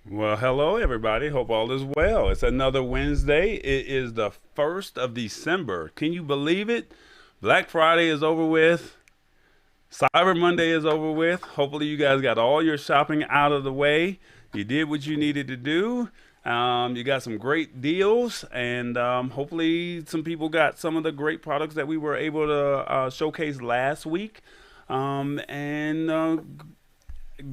Well, hello everybody. Hope all is well. It's another Wednesday. It is the 1st of December. Can you believe it? Black Friday is over with. Cyber Monday is over with. Hopefully, you guys got all your shopping out of the way. You did what you needed to do. You got some great deals, and hopefully, some people got some of the great products that we were able to showcase last week. And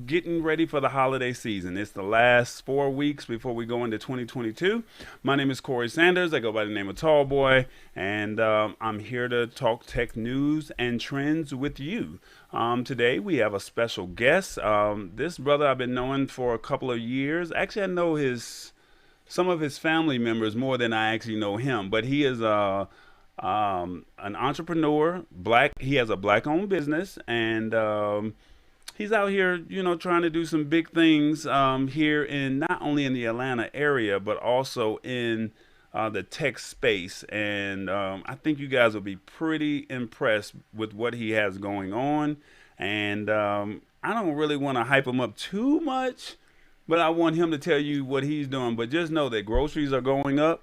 Getting ready for the holiday season. It's the last 4 weeks before we go into 2022. My name is Corey Sanders. I go by the name of Tall Boy, and I'm here to talk tech news and trends with you. Today we have a special guest. This brother I've been knowing for a couple of years. Actually, I know his some of his family members more than I actually know him. But he is an entrepreneur. Black. He has a black-owned business, and he's out here, trying to do some big things here in not only in the Atlanta area, but also in the tech space. And I think you guys will be pretty impressed with what he has going on. And I don't really want to hype him up too much, but I want him to tell you what he's doing. But just know that groceries are going up,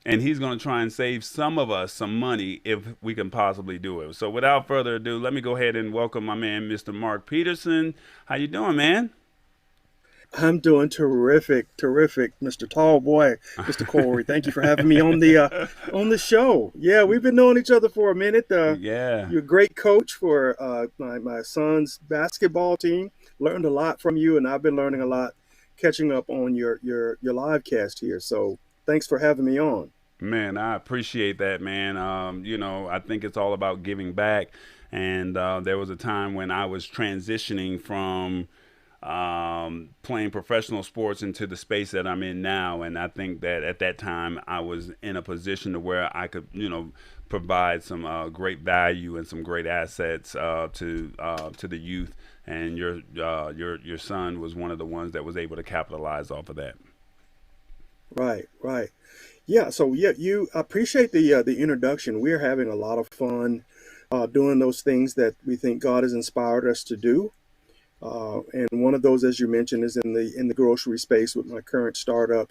and he's going to try and save some of us some money if we can possibly do it. So without further ado, let me go ahead and welcome my man, Mr. Mark Peterson. How you doing, man? I'm doing terrific, Mr. Tall Boy, Mr. Corey. Thank you for having me on the show. Yeah, we've been knowing each other for a minute. Yeah. You're a great coach for my son's basketball team. Learned a lot from you, and I've been learning a lot, catching up on your live cast here. So thanks for having me on. Man, I appreciate that, man. I think it's all about giving back. And there was a time when I was transitioning from playing professional sports into the space that I'm in now. And I think that at that time I was in a position to where I could, provide some great value and some great assets to the youth. And your son was one of the ones that was able to capitalize off of that. Right. Yeah. So yeah, you appreciate the introduction. We're having a lot of fun doing those things that we think God has inspired us to do. And one of those, as you mentioned, is in the grocery space with my current startup,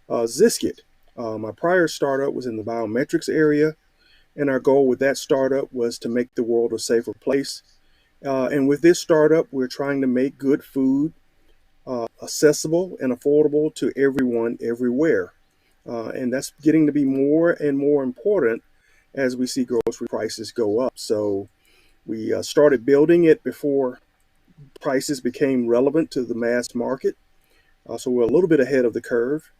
Ziscuit. My prior startup was in the biometrics area, and our goal with that startup was to make the world a safer place. And with this startup, we're trying to make good food accessible and affordable to everyone, everywhere. And that's getting to be more and more important as we see grocery prices go up. So we started building it before prices became relevant to the mass market. So we're a little bit ahead of the curve.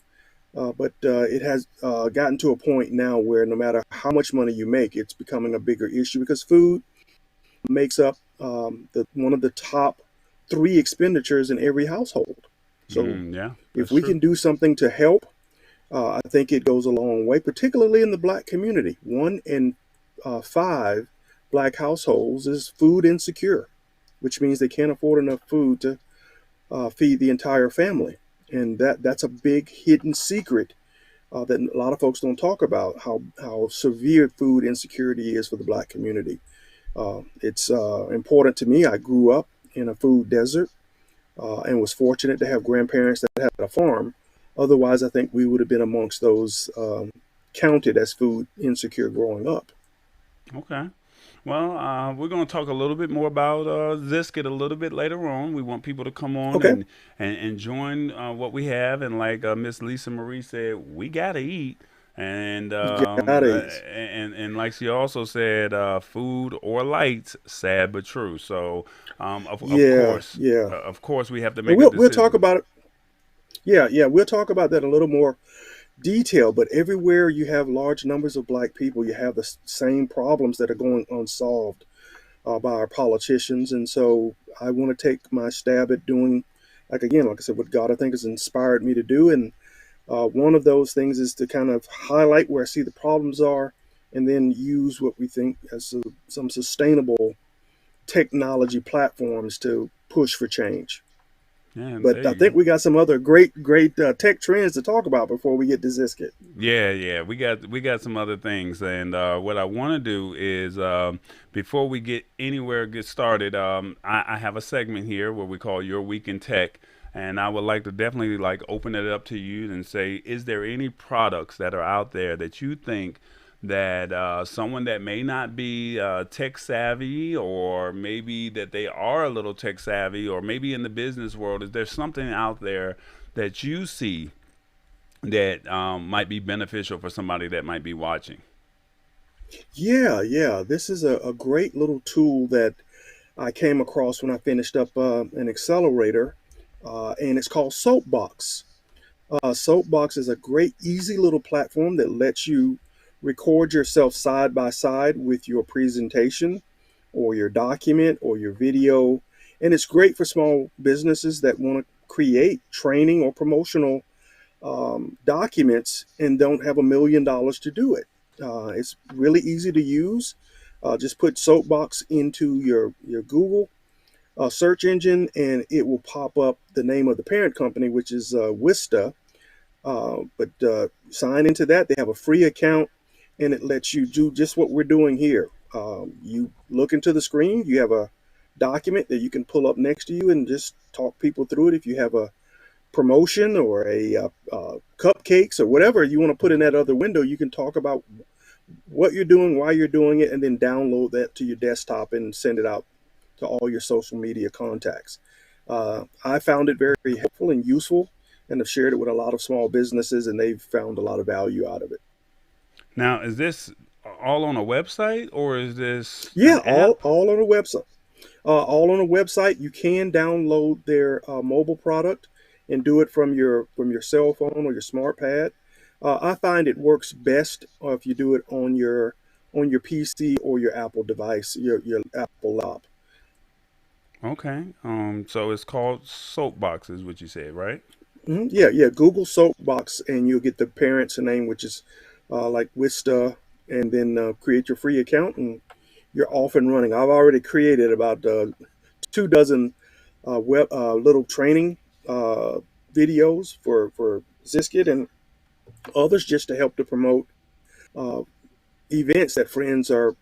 But it has gotten to a point now where no matter how much money you make, it's becoming a bigger issue because food makes up one of the top three expenditures in every household. So Yeah, if that's we true. can do something to help, I think it goes a long way, particularly in the black community. One in five black households is food insecure, which means they can't afford enough food to feed the entire family. And that's a big hidden secret that a lot of folks don't talk about how severe food insecurity is for the black community. It's important to me. I grew up in a food desert and was fortunate to have grandparents that had a farm. Otherwise, I think we would have been amongst those counted as food insecure growing up. Okay. Well, we're going to talk a little bit more about Ziscuit a little bit later on. We want people to come on Okay, and join what we have. And like Miss Lisa Marie said, we got to eat. And got it. like she also said, food or lights, sad but true. So Yeah, yeah. of course, we have to And make a we'll talk decision. about it. Yeah. We'll talk about that in a little more detail. But everywhere you have large numbers of black people, you have the same problems that are going unsolved by our politicians. And so I want to take my stab at doing, like I said, what God I think has inspired me to do. And one of those things is to kind of highlight where I see the problems are, and then use what we think as some sustainable technology platforms to push for change. Yeah, there But I you think go. we got some other great tech trends to talk about before we get to Ziscuit. Yeah, we got some other things, and what I want to do is before we get anywhere, get started. I have a segment here where we call Your Week in Tech, And I would like to definitely like open it up to you and say, is there any products that are out there that you think that someone that may not be tech savvy, or maybe that they are a little tech savvy, or maybe in the business world, is there something out there that you see that might be beneficial for somebody that might be watching? Yeah, yeah. This is a great little tool that I came across when I finished up an accelerator, and it's called Soapbox. Soapbox is a great, easy little platform that lets you record yourself side by side with your presentation or your document or your video. And it's great for small businesses that want to create training or promotional documents and don't have $1 million to do it. It's really easy to use. Just put Soapbox into your Google search engine, and it will pop up the name of the parent company, which is Wista. But sign into that. They have a free account, and it lets you do just what we're doing here. You look into the screen, you have a document that you can pull up next to you and just talk people through it. If you have a promotion or a cupcakes or whatever you want to put in that other window, you can talk about what you're doing, why you're doing it, and then download that to your desktop and send it out to all your social media contacts. I found it very helpful and useful, and have shared it with a lot of small businesses, and they've found a lot of value out of it. Now, is this all on a website, or is this Yeah, an app? all on a website. All on a website. You can download their mobile product and do it from your cell phone or your smart pad. I find it works best if you do it on your PC or your Apple device, your Apple laptop. Okay. So it's called Soapbox, is what you said, right? Yeah, yeah. Google Soapbox, and you'll get the parent's name, which is like Wista, and then create your free account, and you're off and running. I've already created about 2 dozen little training uh, videos for Ziscuit and others, just to help to promote uh, events that friends are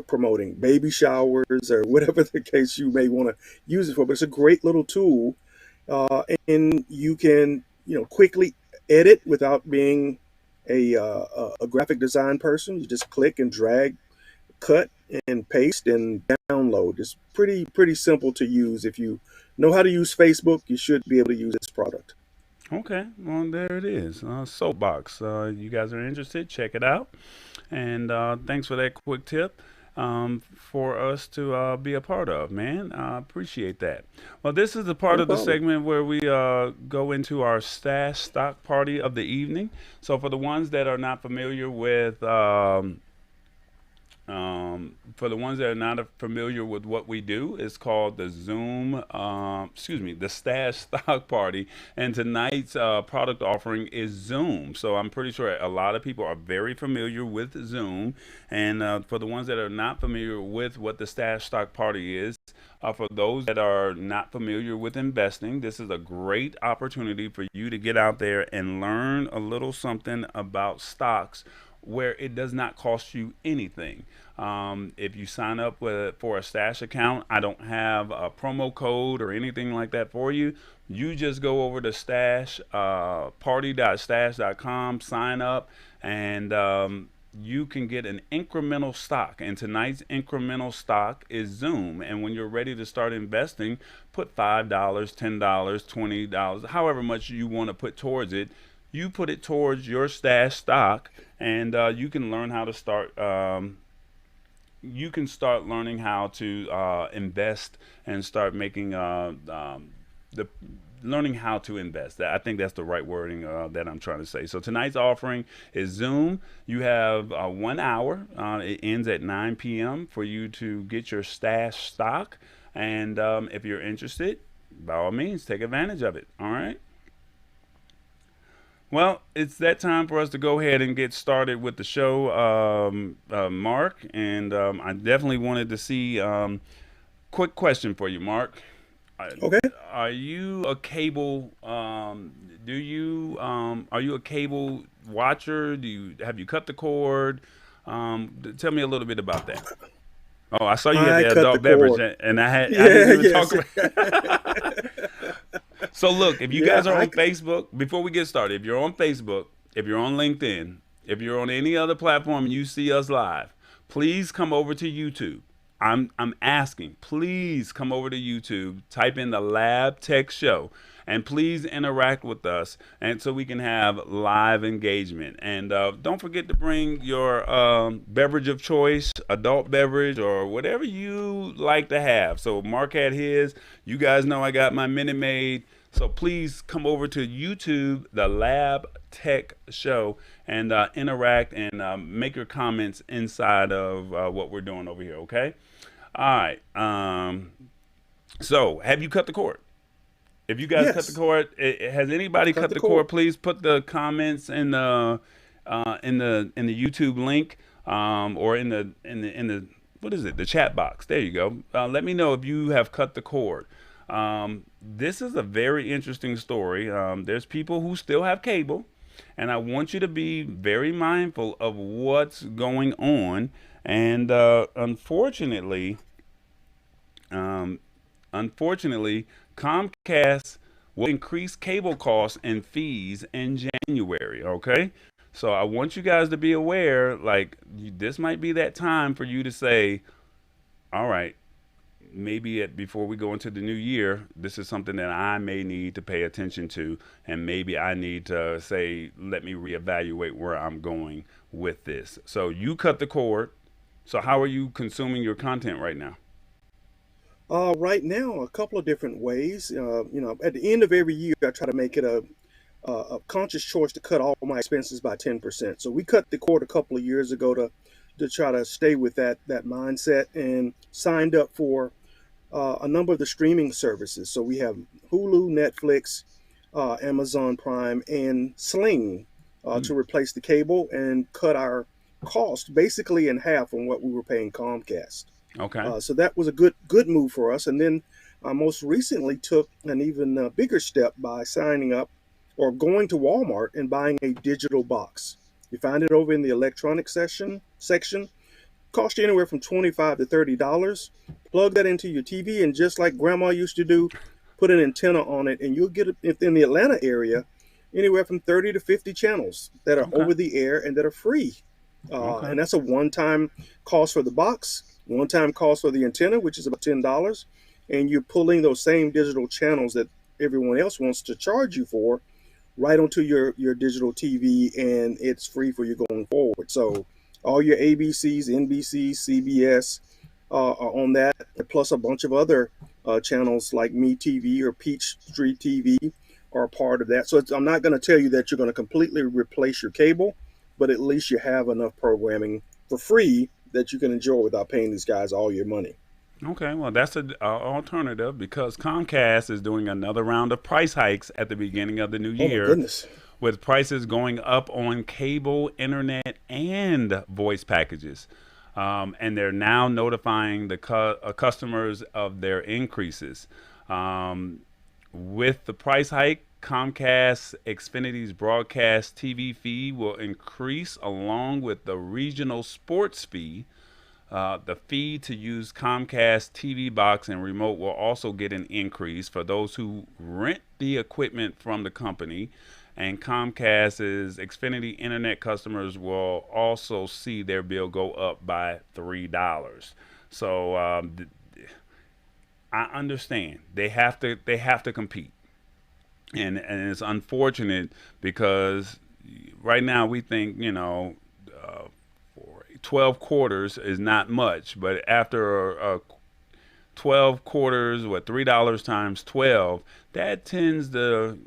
promoting, baby showers or whatever the case you may want to use it for. But it's a great little tool, and you can quickly edit without being a graphic design person. You just click and drag, cut and paste and download. It's pretty simple to use. If you know how to use Facebook, you should be able to use this product. Okay. Well, there it is. Soapbox. You guys are interested? Check it out. And thanks for that quick tip for us to be a part of, man. I appreciate that. Well, this is the part No of the problem. segment where we go into our stash stock party of the evening. So, for the ones that are not familiar with for the ones that are not familiar with what we do, it's called the the Stash Stock Party. And tonight's product offering is Zoom. So I'm pretty sure a lot of people are very familiar with Zoom. And for the ones that are not familiar with what the Stash Stock Party is, for those that are not familiar with investing, this is a great opportunity for you to get out there and learn a little something about stocks where it does not cost you anything. If you sign up for a stash account, I don't have a promo code or anything like that for you. You just go over to stash party.stash.com, sign up, and you can get an incremental stock. And tonight's incremental stock is Zoom. And when you're ready to start investing, put $5, $10, $20, however much you want to put towards it. You put it towards your stash stock, and you can learn how to start. You can start learning how to invest and start making the learning how to invest. I think that's the right wording that I'm trying to say. So tonight's offering is Zoom. You have 1 hour. It ends at 9 p.m. for you to get your stash stock. And if you're interested, by all means, take advantage of it. All right. Well, it's that time for us to go ahead and get started with the show, Mark. And I definitely wanted to see. Quick question for you, Mark. Are, Okay. are you a cable? Do you are you a cable watcher? Do you have you cut the cord? Tell me a little bit about that. Oh, I saw you had I the cut the adult beverage, cord. and I Yeah, didn't even talk yes. about. So look, if you Yeah, guys are on Facebook, before we get started, if you're on Facebook, if you're on LinkedIn, if you're on any other platform and you see us live, please come over to YouTube. I'm asking, please come over to YouTube, type in the Lab Tech Show, and please interact with us, and so we can have live engagement. And don't forget to bring your beverage of choice, adult beverage, or whatever you like to have. So Mark had his. You guys know I got my Minute Maid. So please come over to YouTube, the Lab Tech Show, and interact and make your comments inside of what we're doing over here. Okay. All right. So have you cut the cord? If you guys cut the yes, cord, has anybody cut cut the the cord. cord? Please put the comments in the YouTube link, or in the what is it, the chat box. There you go. Let me know if you have cut the cord. This is a very interesting story. There's people who still have cable, and I want you to be very mindful of what's going on. And um, unfortunately, Comcast will increase cable costs and fees in January. Okay. So I want you guys to be aware, like, this might be that time for you to say, all right, maybe before we go into the new year, this is something that I may need to pay attention to. And maybe I need to say, let me reevaluate where I'm going with this. So you cut the cord. So how are you consuming your content right now? Right now, a couple of different ways. At the end of every year, I try to make it a conscious choice to cut all my expenses by 10%. So we cut the cord a couple of years ago to try to stay with that mindset, and signed up for a number of the streaming services. So we have Hulu, Netflix, Amazon Prime, and Sling Mm, to replace the cable and cut our cost basically in half from what we were paying Comcast. okay. So that was a good move for us. And then most recently took an even bigger step by signing up or going to Walmart and buying a digital box. You find it over in the electronic section. Cost you anywhere from $25 to $30. Plug that into your TV, and just like Grandma used to do, put an antenna on it, and you'll get it if in the Atlanta area anywhere from 30 to 50 channels that are Okay. over the air and that are free. Okay. And that's a one-time cost for the box, one-time cost for the antenna, which is about $10, and you're pulling those same digital channels that everyone else wants to charge you for right onto your digital TV, and it's free for you going forward. So all your ABCs, NBCs, CBS are on that, plus a bunch of other channels like Me TV or Peach Street TV are a part of that. So I'm not going to tell you that you're going to completely replace your cable, but at least you have enough programming for free that you can enjoy without paying these guys all your money. Okay. Well, that's an alternative, because Comcast is doing another round of price hikes at the beginning of the new Oh my year, goodness. with prices going up on cable, internet, and voice packages. And they're now notifying the customers of their increases. Um, with the price hike, Comcast Xfinity's broadcast TV fee will increase along with the regional sports fee. The fee to use Comcast TV box and remote will also get an increase for those who rent the equipment from the company. And Comcast's Xfinity Internet customers will also see their bill go up by $3. So I understand they have to compete, and it's unfortunate, because right now we think, 12 quarters is not much, but after 12 quarters, what, $3 times 12, that tends to,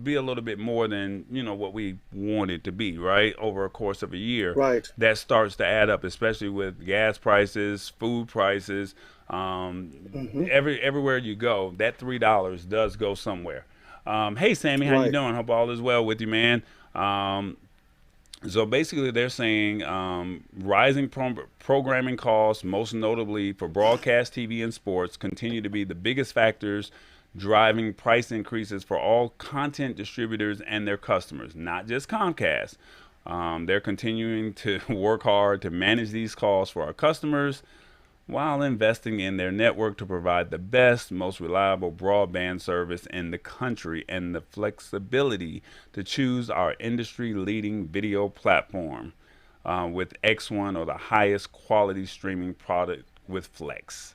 be a little bit more than, what we want it to be, right? Over a course of a year, Right. that starts to add up, especially with gas prices, food prices. Hmm. Everywhere you go, that $3 does go somewhere. Hey, Sammy, how you Right. doing? Hope all is well with you, man. So basically, they're saying rising programming costs, most notably for broadcast TV and sports, continue to be the biggest factors driving price increases for all content distributors and their customers, not just Comcast. They're continuing to work hard to manage these costs for our customers, while investing in their network to provide the best, most reliable broadband service in the country and the flexibility to choose our industry leading video platform with X1 or the highest quality streaming product with Flex.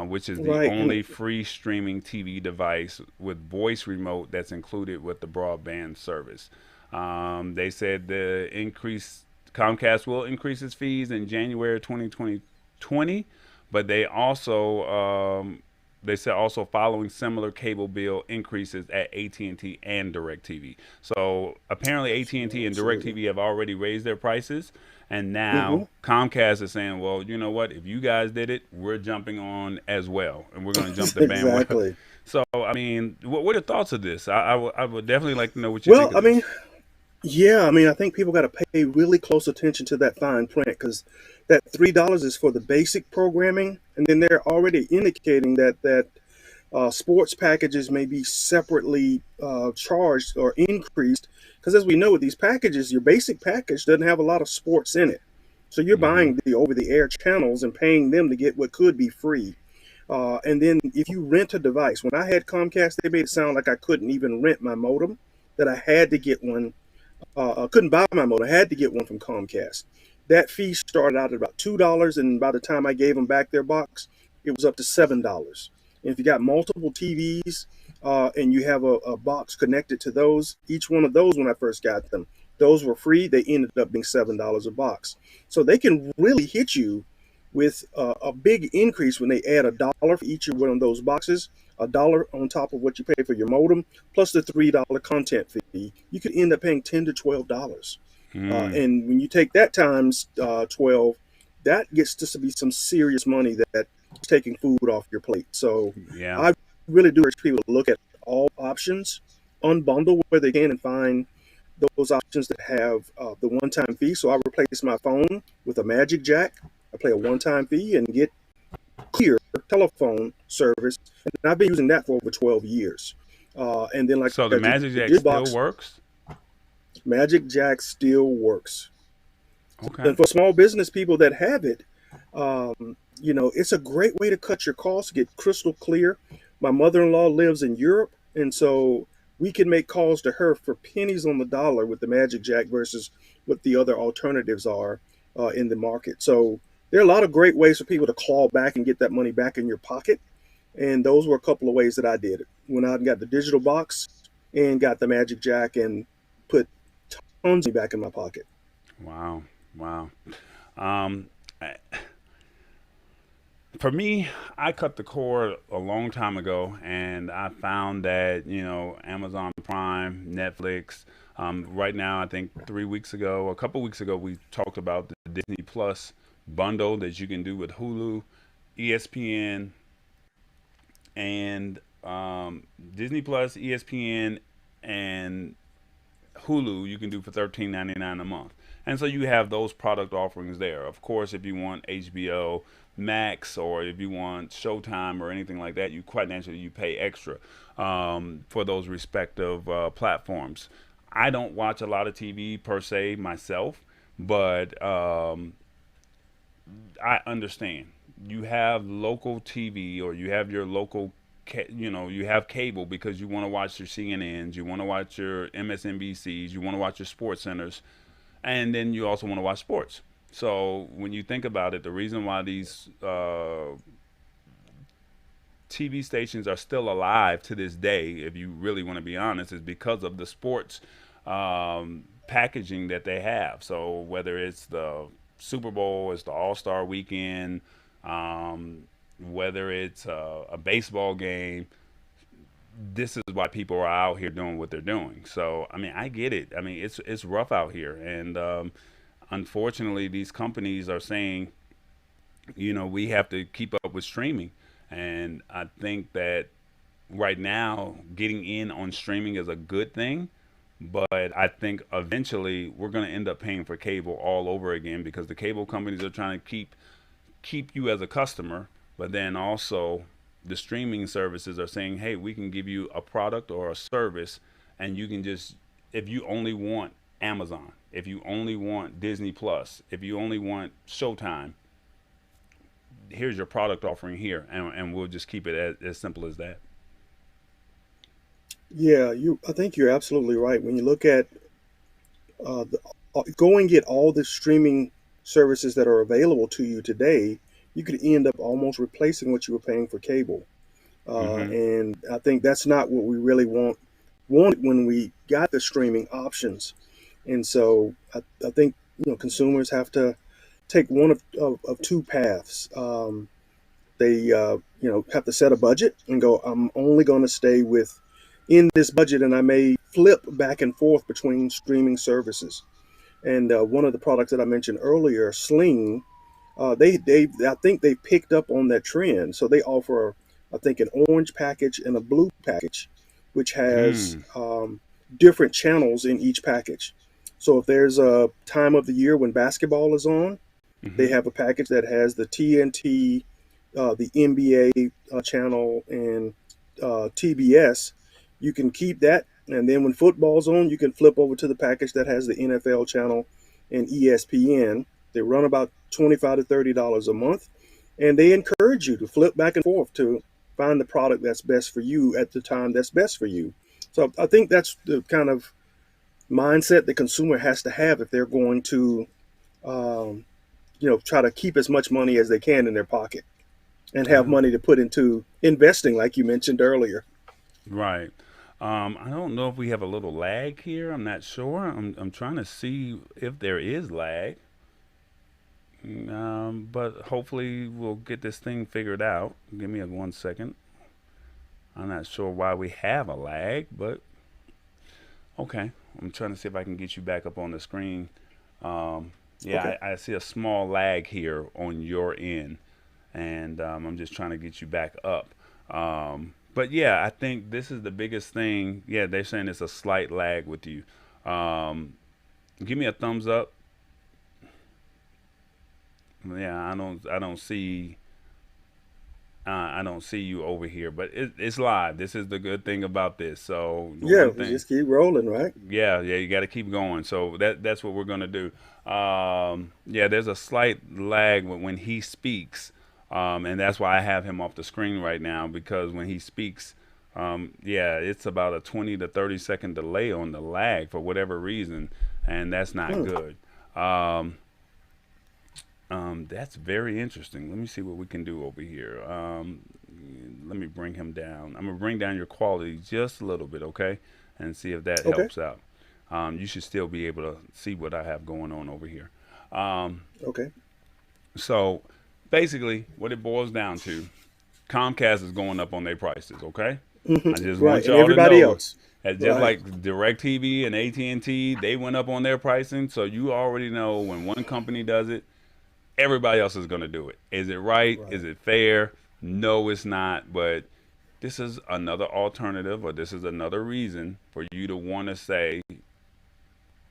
Which is the Right. And only free streaming TV device with voice remote that's included with the broadband service. They said the increase Comcast will increase its fees in January 2020, but they said also following similar cable bill increases at AT&T and DirecTV. So apparently AT&T and T and absolutely. DirecTV have already raised their prices, and Hmm. now Comcast is saying, well, you know what? If you guys did it, we're jumping on as well, and we're going to jump the bandwagon. Exactly. So, I mean, what are your thoughts of this? I would definitely like to know what you Well, think of I mean, this. yeah, I mean, I think people got to pay really close attention to that fine print because that $3 is for the basic programming, and then they're already indicating that sports packages may be separately charged or increased. Because as we know, with these packages, your basic package doesn't have a lot of sports in it, so you're Hmm. buying the over-the-air channels and paying them to get what could be free. And then if you rent a device, when I had Comcast, they made it sound like I couldn't even rent my modem, that I had to get one. I couldn't buy my modem. I had to get one from Comcast. That fee started out at about $2, and by the time I gave them back their box, it was up to $7. And if you got multiple TVs and you have a box connected to those, each one of those when I first got them, those were free. They ended up being $7 a box. So they can really hit you with a big increase when they add $1 for each one of those boxes, $1 on top of what you pay for your modem, plus the $3 content fee. You could end up paying $10 to $12. Mm, And when you take that times 12, that gets to be some serious money that's taking food off your plate. So yeah. I really do urge people to look at all options, unbundle where they can, and find those options that have the one-time fee. So I replace my phone with a Magic Jack. I pay a one-time fee and get clear telephone service, and I've been using that for over 12 years. And then, like So the I said, Magic the Jack digital still box, works? Magic Jack still works. Okay. And for small business people that have it, it's a great way to cut your costs, get crystal clear. My mother-in-law lives in Europe, and so we can make calls to her for pennies on the dollar with the Magic Jack versus what the other alternatives are in the market. So there are a lot of great ways for people to claw back and get that money back in your pocket. And those were a couple of ways that I did it. When I got the digital box and got the Magic Jack and put tons of money back in my pocket. Wow. Wow. Um, I- for me, I cut the cord a long time ago, and I found that Amazon Prime, Netflix. Right now, I think 3 weeks ago, a couple weeks ago, we talked about the Disney Plus bundle that you can do with Hulu, ESPN, and Disney Plus, ESPN, and Hulu you can do for $13.99 a month. And so you have those product offerings there. Of course, if you want HBO Max or if you want Showtime or anything like that, you quite naturally you pay extra for those respective platforms. I don't watch a lot of TV per se myself, but I understand. You have local TV or you have your local you have cable because you want to watch your CNNs, you want to watch your MSNBCs, you want to watch your sports centers, and then you also want to watch sports. So when you think about it, the reason why these TV stations are still alive to this day, if you really want to be honest, is because of the sports packaging that they have. So whether it's the Super Bowl, it's the All Star Weekend, whether it's a baseball game, this is why people are out here doing what they're doing. So I mean, I get it. I mean, it's rough out here, and unfortunately, these companies are saying, we have to keep up with streaming, and I think that right now getting in on streaming is a good thing, but I think eventually we're going to end up paying for cable all over again because the cable companies are trying to keep you as a customer, but then also the streaming services are saying, "Hey, we can give you a product or a service and you can just if you only want Amazon, if you only want Disney Plus, if you only want Showtime, here's your product offering here, and we'll just keep it as simple as that. Yeah, I think you're absolutely right. When you look at the, go and get all the streaming services that are available to you today, you could end up almost replacing what you were paying for cable. Mm-hmm. And I think that's not what we really wanted when we got the streaming options. And so I think consumers have to take one of two paths. They have to set a budget and go, I'm only going to stay with in this budget, and I may flip back and forth between streaming services. And one of the products that I mentioned earlier, Sling, they I think they picked up on that trend. So they offer, I think, an orange package and a blue package, which has Mm. different channels in each package. So if there's a time of the year when basketball is on, they Mm-hmm. have a package that has the TNT, the NBA channel, and TBS. You can keep that, and then when football's on, you can flip over to the package that has the NFL channel and ESPN. They run about $25 to $30 a month, and they encourage you to flip back and forth to find the product that's best for you at the time that's best for you. So I think that's the kind of mindset the consumer has to have if they're going to um, try to keep as much money as they can in their pocket and have Yeah. money to put into investing, like you mentioned earlier. Right. I don't know if we have a little lag here. I'm not sure. I'm trying to see if there is lag. But hopefully we'll get this thing figured out. Give me 1 second. I'm not sure why we have a lag, but okay. I'm trying to see if I can get you back up on the screen. Okay. Yeah, I see a small lag here on your end, and I'm just trying to get you back up. But yeah, I think this is the biggest thing. Yeah, they're saying it's a slight lag with you. Um, Give me a thumbs up. Yeah, I don't see you over here, but it's live. This is the good thing about this. So the Yeah, one we thing, just keep rolling, right? yeah, you got to keep going. So that's what we're gonna do. Yeah, there's a slight lag when he speaks, and that's why I have him off the screen right now because when he speaks, yeah, it's about a 20 to 30 second delay on the lag for whatever reason, and that's not Hmm. good. That's very interesting. Let me see what we can do over here. Let me bring him down. I'm gonna bring down your quality just a little bit, okay, and see if that Okay. helps out. You should still be able to see what I have going on over here. Um, Okay. so basically, what it boils down to, Comcast is going up on their prices, okay? Hmm. I just Right. want And y'all to everybody know, else. just Right. like DirecTV and AT&T, they went up on their pricing. So you already know when one company does it, everybody else is going to do it. Is it right? Is Right. it fair? No, it's not. But this is another alternative, or this is another reason for you to want to say,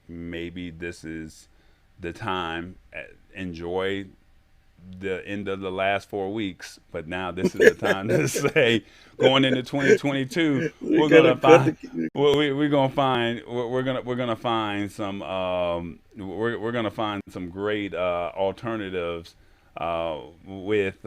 maybe this is the time. Enjoy the end of the last 4 weeks, but now this is the time to say, going into 2022, We we're gotta gonna cut find, the. we're gonna find, we're gonna find some, we're gonna find some great alternatives with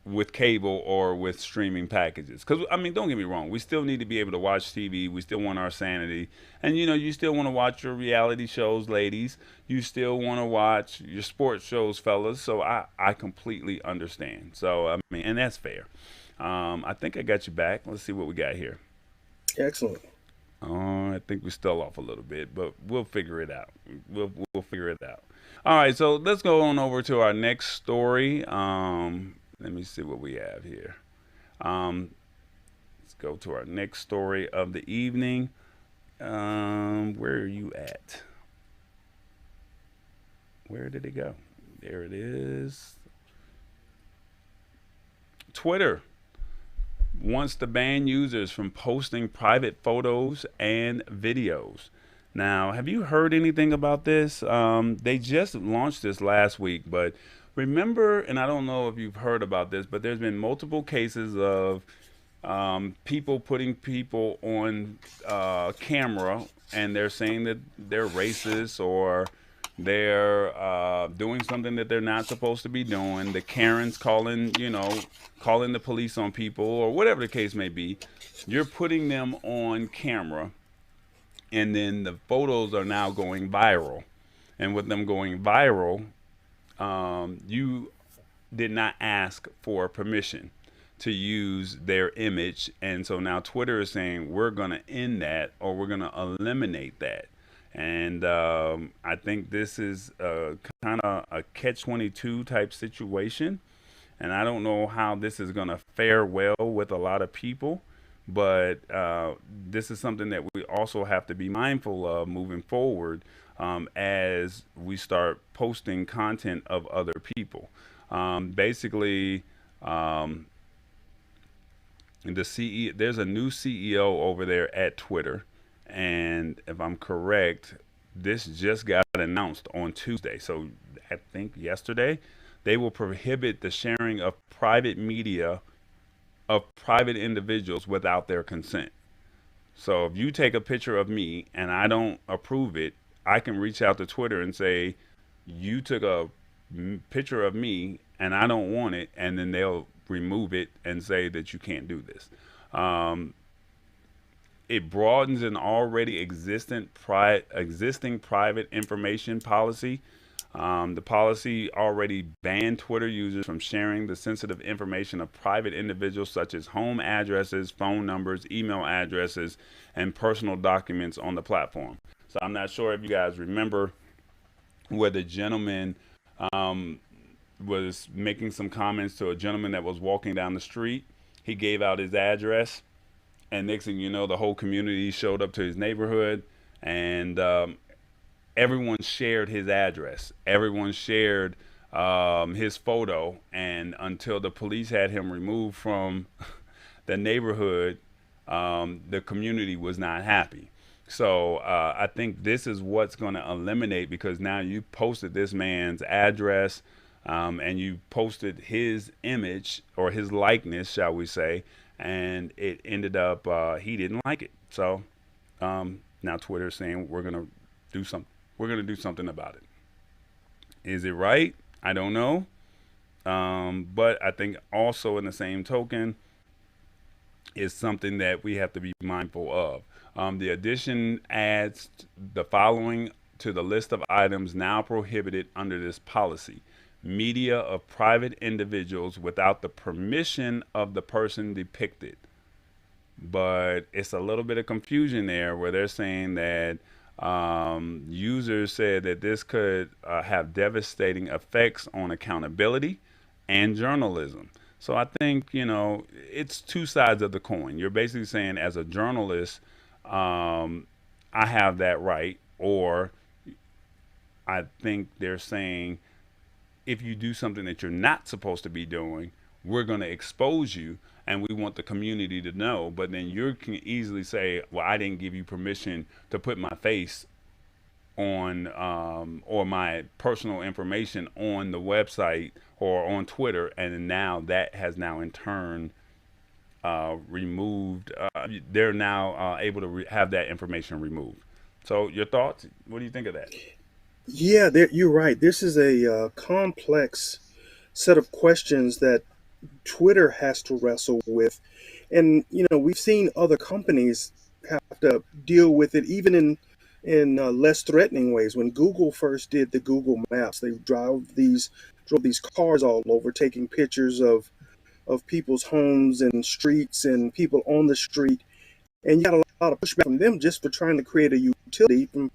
with cable or with streaming packages. Because I mean, don't get me wrong, we still need to be able to watch TV. We still want our sanity, and you still want to watch your reality shows, ladies. You still want to watch your sports shows, fellas. So I completely understand. So I mean, and that's fair. I think I got you back. Let's see what we got here. Excellent. I think we're still off a little bit, but we'll figure it out. We'll figure it out. All right, so let's go on over to our next story. Let me see what we have here. Um, let's go to our next story of the evening. Where are you at? Where did it go? There it is. Twitter wants to ban users from posting private photos and videos. Now, have you heard anything about this? They just launched this last week, but remember, and I don't know if you've heard about this, but there's been multiple cases of people putting people on camera and they're saying that they're racist or They're doing something that they're not supposed to be doing. The Karens calling, calling the police on people or whatever the case may be. You're putting them on camera, and then the photos are now going viral. And with them going viral, you did not ask for permission to use their image. And so now Twitter is saying we're going to end that, or we're going to eliminate that. And I think this is kind of a catch 22 type situation. And I don't know how this is going to fare well with a lot of people. But this is something that we also have to be mindful of moving forward, as we start posting content of other people. Basically, um, there's a new CEO over there at Twitter, and if I'm correct, this just got announced on Tuesday. So I think yesterday they will prohibit the sharing of private media of private individuals without their consent. So if you take a picture of me and I don't approve it, I can reach out to Twitter and say, you took a picture of me and I don't want it, and then they'll remove it and say that you can't do this. Um, it broadens an already existing private information policy. The policy already banned Twitter users from sharing the sensitive information of private individuals, such as home addresses, phone numbers, email addresses, and personal documents on the platform. So I'm not sure if you guys remember where the gentleman um, was making some comments to a gentleman that was walking down the street. He gave out his address, and next thing you know, the whole community showed up to his neighborhood, and everyone shared his address. Everyone shared his photo, and until the police had him removed from the neighborhood, the community was not happy. So I think this is what's going to eliminate, because now you posted this man's address, and you posted his image or his likeness, shall we say, and it ended up he didn't like it. So now Twitter is saying do something. We're going to do something about it. Is it right? I don't know. But I think also in the same token is something that we have to be mindful of. The addition adds the following to the list of items now prohibited under this policy: media of private individuals without the permission of the person depicted. But it's a little bit of confusion there where they're saying that users said that this could have devastating effects on accountability and journalism. So I think, it's two sides of the coin. You're basically saying, as a journalist, I have that right, or I think they're saying, if you do something that you're not supposed to be doing, we're going to expose you, and we want the community to know. But then you can easily say, well, I didn't give you permission to put my face on, or my personal information on the website or on Twitter, and now that has now in turn removed. They're now able to have that information removed. So your thoughts? What do you think of that? Yeah, you're right. This is a complex set of questions that Twitter has to wrestle with. And, we've seen other companies have to deal with it, even in less threatening ways. When Google first did the Google Maps, they drove these cars all over, taking pictures of people's homes and streets and people on the street. And you got a lot of pushback from them just for trying to create a utility from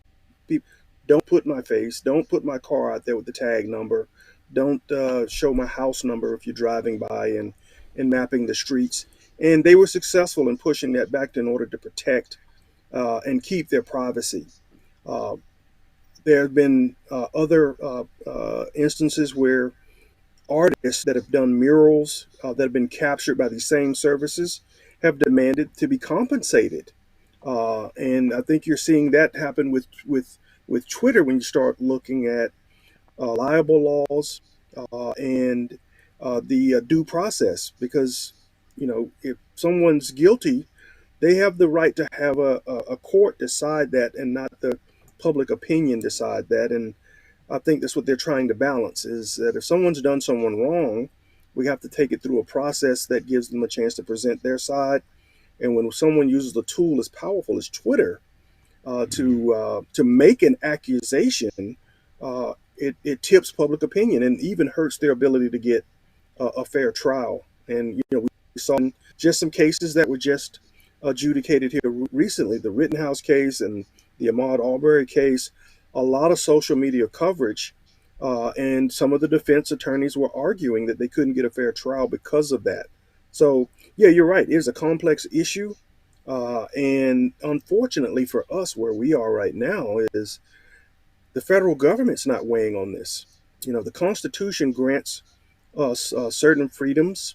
people. Don't put my face, don't put my car out there with the tag number, don't show my house number if you're driving by, and mapping the streets. And they were successful in pushing that back in order to protect and keep their privacy. Uh, there have been other instances where artists that have done murals that have been captured by these same services have demanded to be compensated. And I think you're seeing that happen with Twitter when you start looking at libel laws and the due process. Because if someone's guilty, they have the right to have a court decide that, and not the public opinion decide that. And I think that's what they're trying to balance, is that if someone's done someone wrong, we have to take it through a process that gives them a chance to present their side. And when someone uses a tool as powerful as Twitter to make an accusation, it tips public opinion and even hurts their ability to get a fair trial. And we saw just some cases that were just adjudicated here recently, the Rittenhouse case and the Ahmaud Arbery case. A lot of social media coverage, and some of the defense attorneys were arguing that they couldn't get a fair trial because of that. So yeah, you're right. It is a complex issue. And unfortunately for us, where we are right now is the federal government's not weighing on this. The Constitution grants us certain freedoms,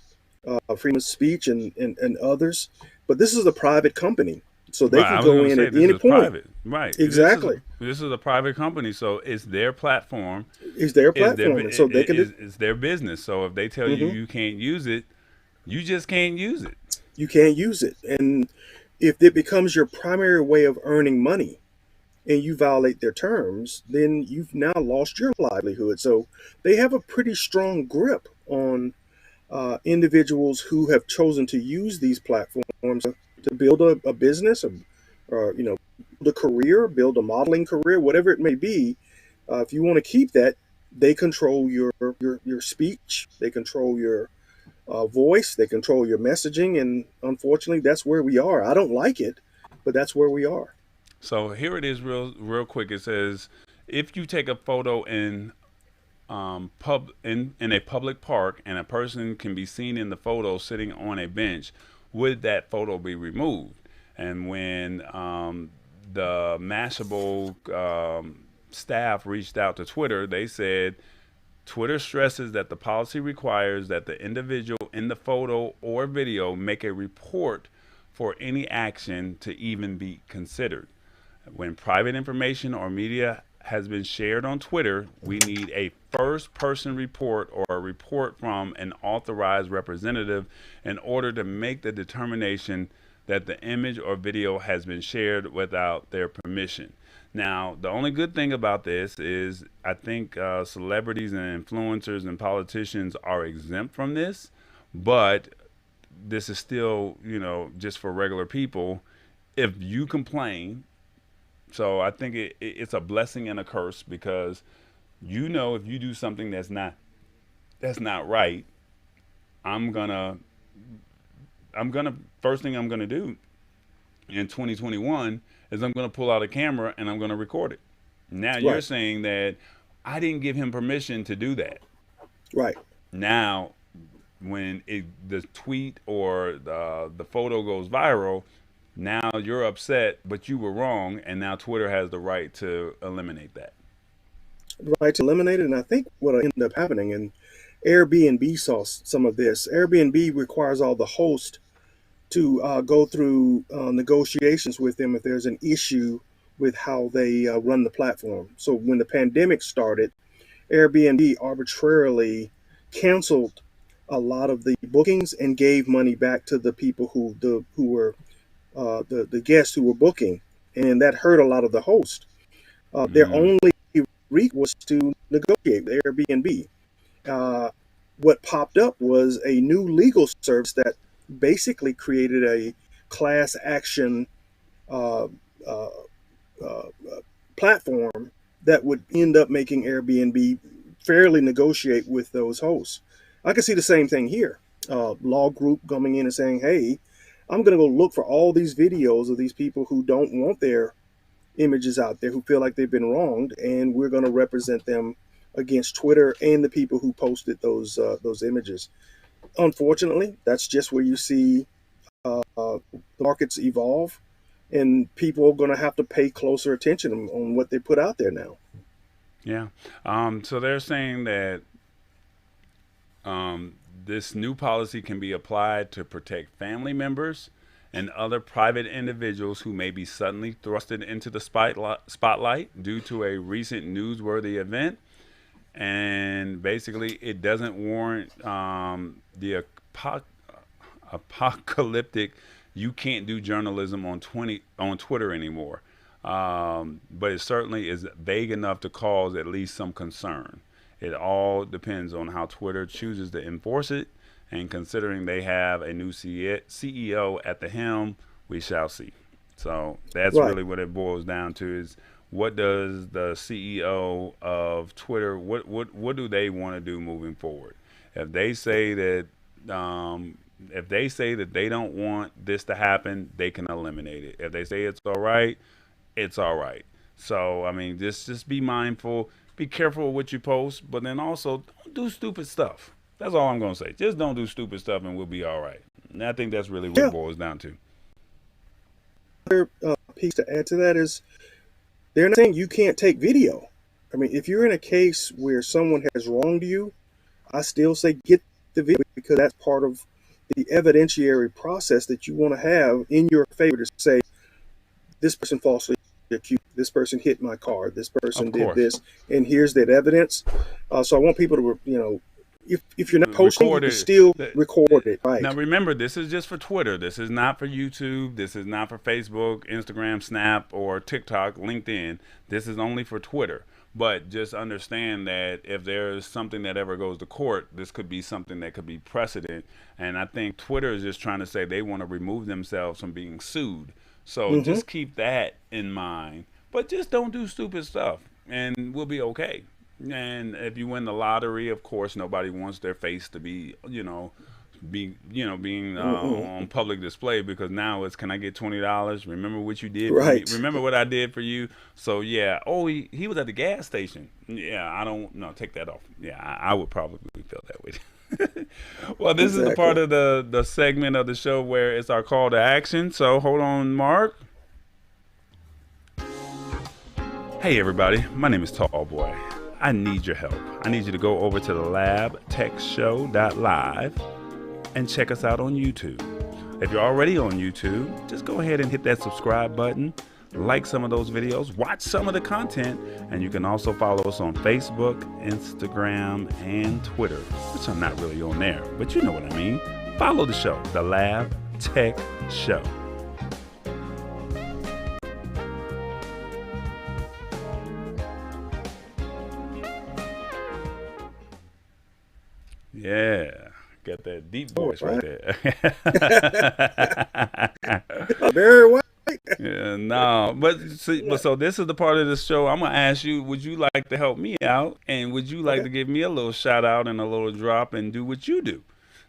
freedom of speech and others, but this is a private company, so they Right, can I was go going to in say at this any is point. private. Right. Exactly. This is a private company, so it's their platform. It's their platform, and so they can. It's their business. So if they tell you Mhm. you can't use it, you just can't use it. You can't use it, and if it becomes your primary way of earning money, and you violate their terms, then you've now lost your livelihood. So they have a pretty strong grip on individuals who have chosen to use these platforms to build a business, or build a career, build a modeling career, whatever it may be. If you want to keep that, they control your speech, they control your voice, they control your messaging, and unfortunately, that's where we are. I don't like it, but that's where we are. So here it is, real quick. It says if you take a photo in a public park and a person can be seen in the photo sitting on a bench, would that photo be removed? And when the Mashable staff reached out to Twitter, they said Twitter stresses that the policy requires that the individual in the photo or video make a report for any action to even be considered. When private information or media has been shared on Twitter, we need a first person report or a report from an authorized representative in order to make the determination that the image or video has been shared without their permission. Now, the only good thing about this is I think celebrities and influencers and politicians are exempt from this, but this is still, just for regular people. If you complain, so I think it's a blessing and a curse, because if you do something that's not right, I'm gonna first thing I'm gonna do in 2021 is I'm gonna pull out a camera and I'm gonna record it. Now you're Right, saying that I didn't give him permission to do that. right. Now, when the tweet or the photo goes viral, now you're upset, but you were wrong, and now Twitter has the right to eliminate that. Right, to eliminate it. And I think what ended up happening, and Airbnb saw some of this. Airbnb requires all the hosts to go through negotiations with them if there's an issue with how they run the platform. So when the pandemic started, Airbnb arbitrarily canceled a lot of the bookings and gave money back to the people who were the guests who were booking, and that hurt a lot of the hosts. Their Mm, only recourse was to negotiate with Airbnb. Uh, what popped up was a new legal service that basically created a class action uh, uh, uh, platform that would end up making Airbnb fairly negotiate with those hosts. I can see the same thing here. Law group coming in and saying, "Hey, I'm going to go look for all these videos of these people who don't want their images out there, who feel like they've been wronged, and we're going to represent them against Twitter and the people who posted those images." Unfortunately, that's just where you see the markets evolve, and people are going to have to pay closer attention on what they put out there now. yeah. So they're saying that um, this new policy can be applied to protect family members and other private individuals who may be suddenly thrusted into the spotlight due to a recent newsworthy event. And basically, it doesn't warrant the apocalyptic. You can't do journalism on Twitter anymore. but it certainly is vague enough to cause at least some concern. It all depends on how Twitter chooses to enforce it, and considering they have a new CEO at the helm, we shall see. So that's Right. really what it boils down to: is what does the CEO of Twitter, what do they want to do moving forward? If they say that um, if they say that they don't want this to happen, they can eliminate it. If they say it's all right, it's all right. So I mean, just be mindful, be careful with what you post, but then also don't do stupid stuff. That's all I'm gonna say. Just don't do stupid stuff, and we'll be all right. And I think that's really what it Yeah. boils down to. Another piece to add to that is they're not saying you can't take video. I mean, if you're in a case where someone has wronged you, I still say get the video because that's part of the evidentiary process that you want to have in your favor to say this person falsely accused, this person hit my car, this person Of did course, this, and here's that evidence. So I want people to, if you're not posting, you record can it. still record it, Now right? remember, this is just for Twitter. This is not for YouTube. This is not for Facebook, Instagram, Snap, or TikTok, LinkedIn. This is only for Twitter. But just understand that if there's something that ever goes to court, this could be something that could be precedent. And I think Twitter is just trying to say they want to remove themselves from being sued. So Mm-hmm. just keep that in mind. But just don't do stupid stuff, and we'll be okay. And if you win the lottery, of course, nobody wants their face to be, being Mm-mm. on public display, because now it's, can I get $20? Remember what you did for me. Right. Remember what I did for you. So yeah. Oh, he was at the gas station. Yeah, I don't no take that off. Yeah, I would probably feel that way. Well, this is the part Exactly. of the segment of the show where it's our call to action. So hold on, Mark. Hey everybody, my name is Tall Boy. I need your help. I need you to go over to the labtechshow.live and check us out on YouTube. If you're already on YouTube, just go ahead and hit that subscribe button, like some of those videos, watch some of the content, and you can also follow us on Facebook, Instagram, and Twitter, which I'm not really on there, but you know what I mean. Follow the show, The Lab Tech Show. Yeah, got that deep Oh, voice right right. there. Very white. Yeah, no, but see, Yeah. but so this is the part of the show. I'm gonna ask you: would you like to help me out, and would you like Okay. to give me a little shout out and a little drop and do what you do?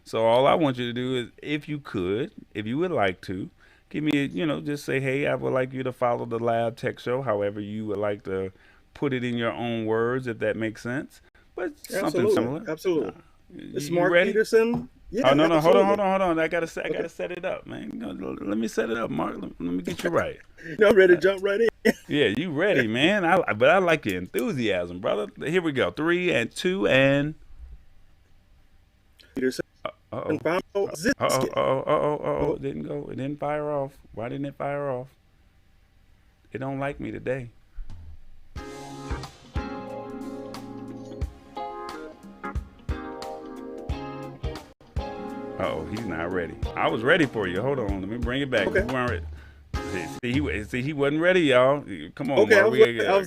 So all I want you to do is, if you could, if you would like to, give me, just say, hey, I would like you to follow the Lab Tech Show, however you would like to put it in your own words, if that makes sense. But something Absolutely. similar. Uh, Absolutely. you, This is you Mark ready? Peterson. Oh Yeah, no, no, hold on, hold absolutely. on, hold on. I Okay. gotta set it up, man. Let me set it up, Mark. Let me get you right. I'm ready to jump right in. Yeah, you ready, man? But I like your enthusiasm, brother. Here we go. 3 and 2 and Peterson uh oh, found Ziscuit. It didn't go. It didn't fire off. Why didn't it fire off? It don't like me today. Oh, he's not ready. I was ready for you. Hold on, let me bring it back. You Okay. weren't ready. He wasn't ready, y'all. Come on, Okay. Mark.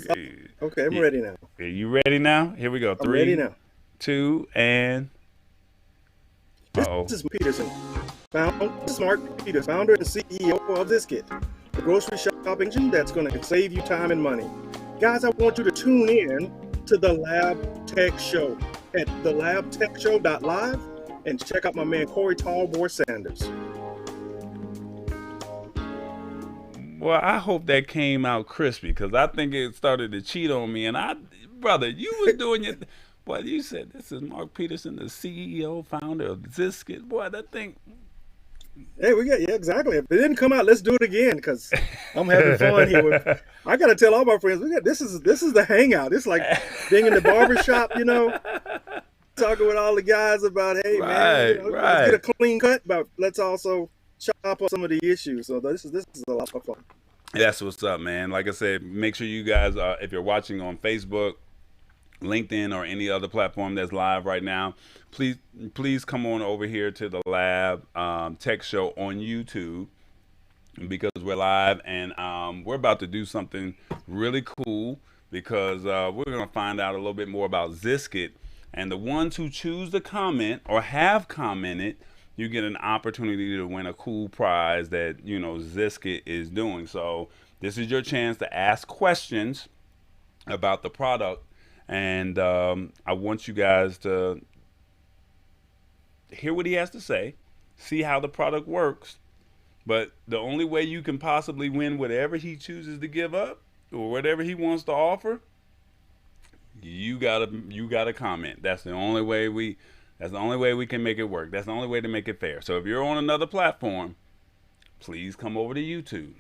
Okay. I'm ready now. You ready now? Here we go. I'm ready 3, now. 2, and uh This oh. is Peterson. This is Mark Peterson, founder and CEO of Ziscuit, the grocery shopping engine that's going to save you time and money. Guys, I want you to tune in to the Lab Tech Show at thelabtechshow.live and check out my man Corey Tallboy Sanders. Well, I hope that came out crispy, because I think it started to cheat on me. And brother, you was doing your. Boy, you said this is Mark Peterson, the CEO, founder of Ziscuit. Boy, that thing. Hey, yeah, exactly. If it didn't come out, let's do it again because I'm having fun here. I got to tell all my friends, this is the hangout. It's like being in the barber shop, talking with all the guys about, hey man, Right, let's get a right. clean cut, but let's also chop up some of the issues. So this is a lot of fun. That's what's up, man. Like I said, make sure you guys, if you're watching on Facebook, LinkedIn, or any other platform that's live right now, please come on over here to the Lab Tech Show on YouTube. because we're live, and we're about to do something really cool because we're going to find out a little bit more about Ziscuit. And the ones who choose to comment or have commented, you get an opportunity to win a cool prize that, Ziscuit is doing. So this is your chance to ask questions about the product. And I want you guys to hear what he has to say, see how the product works. But the only way you can possibly win whatever he chooses to give up or whatever he wants to offer, you gotta comment. That's the only way we can make it work. That's the only way to make it fair. So if you're on another platform, please come over to YouTube.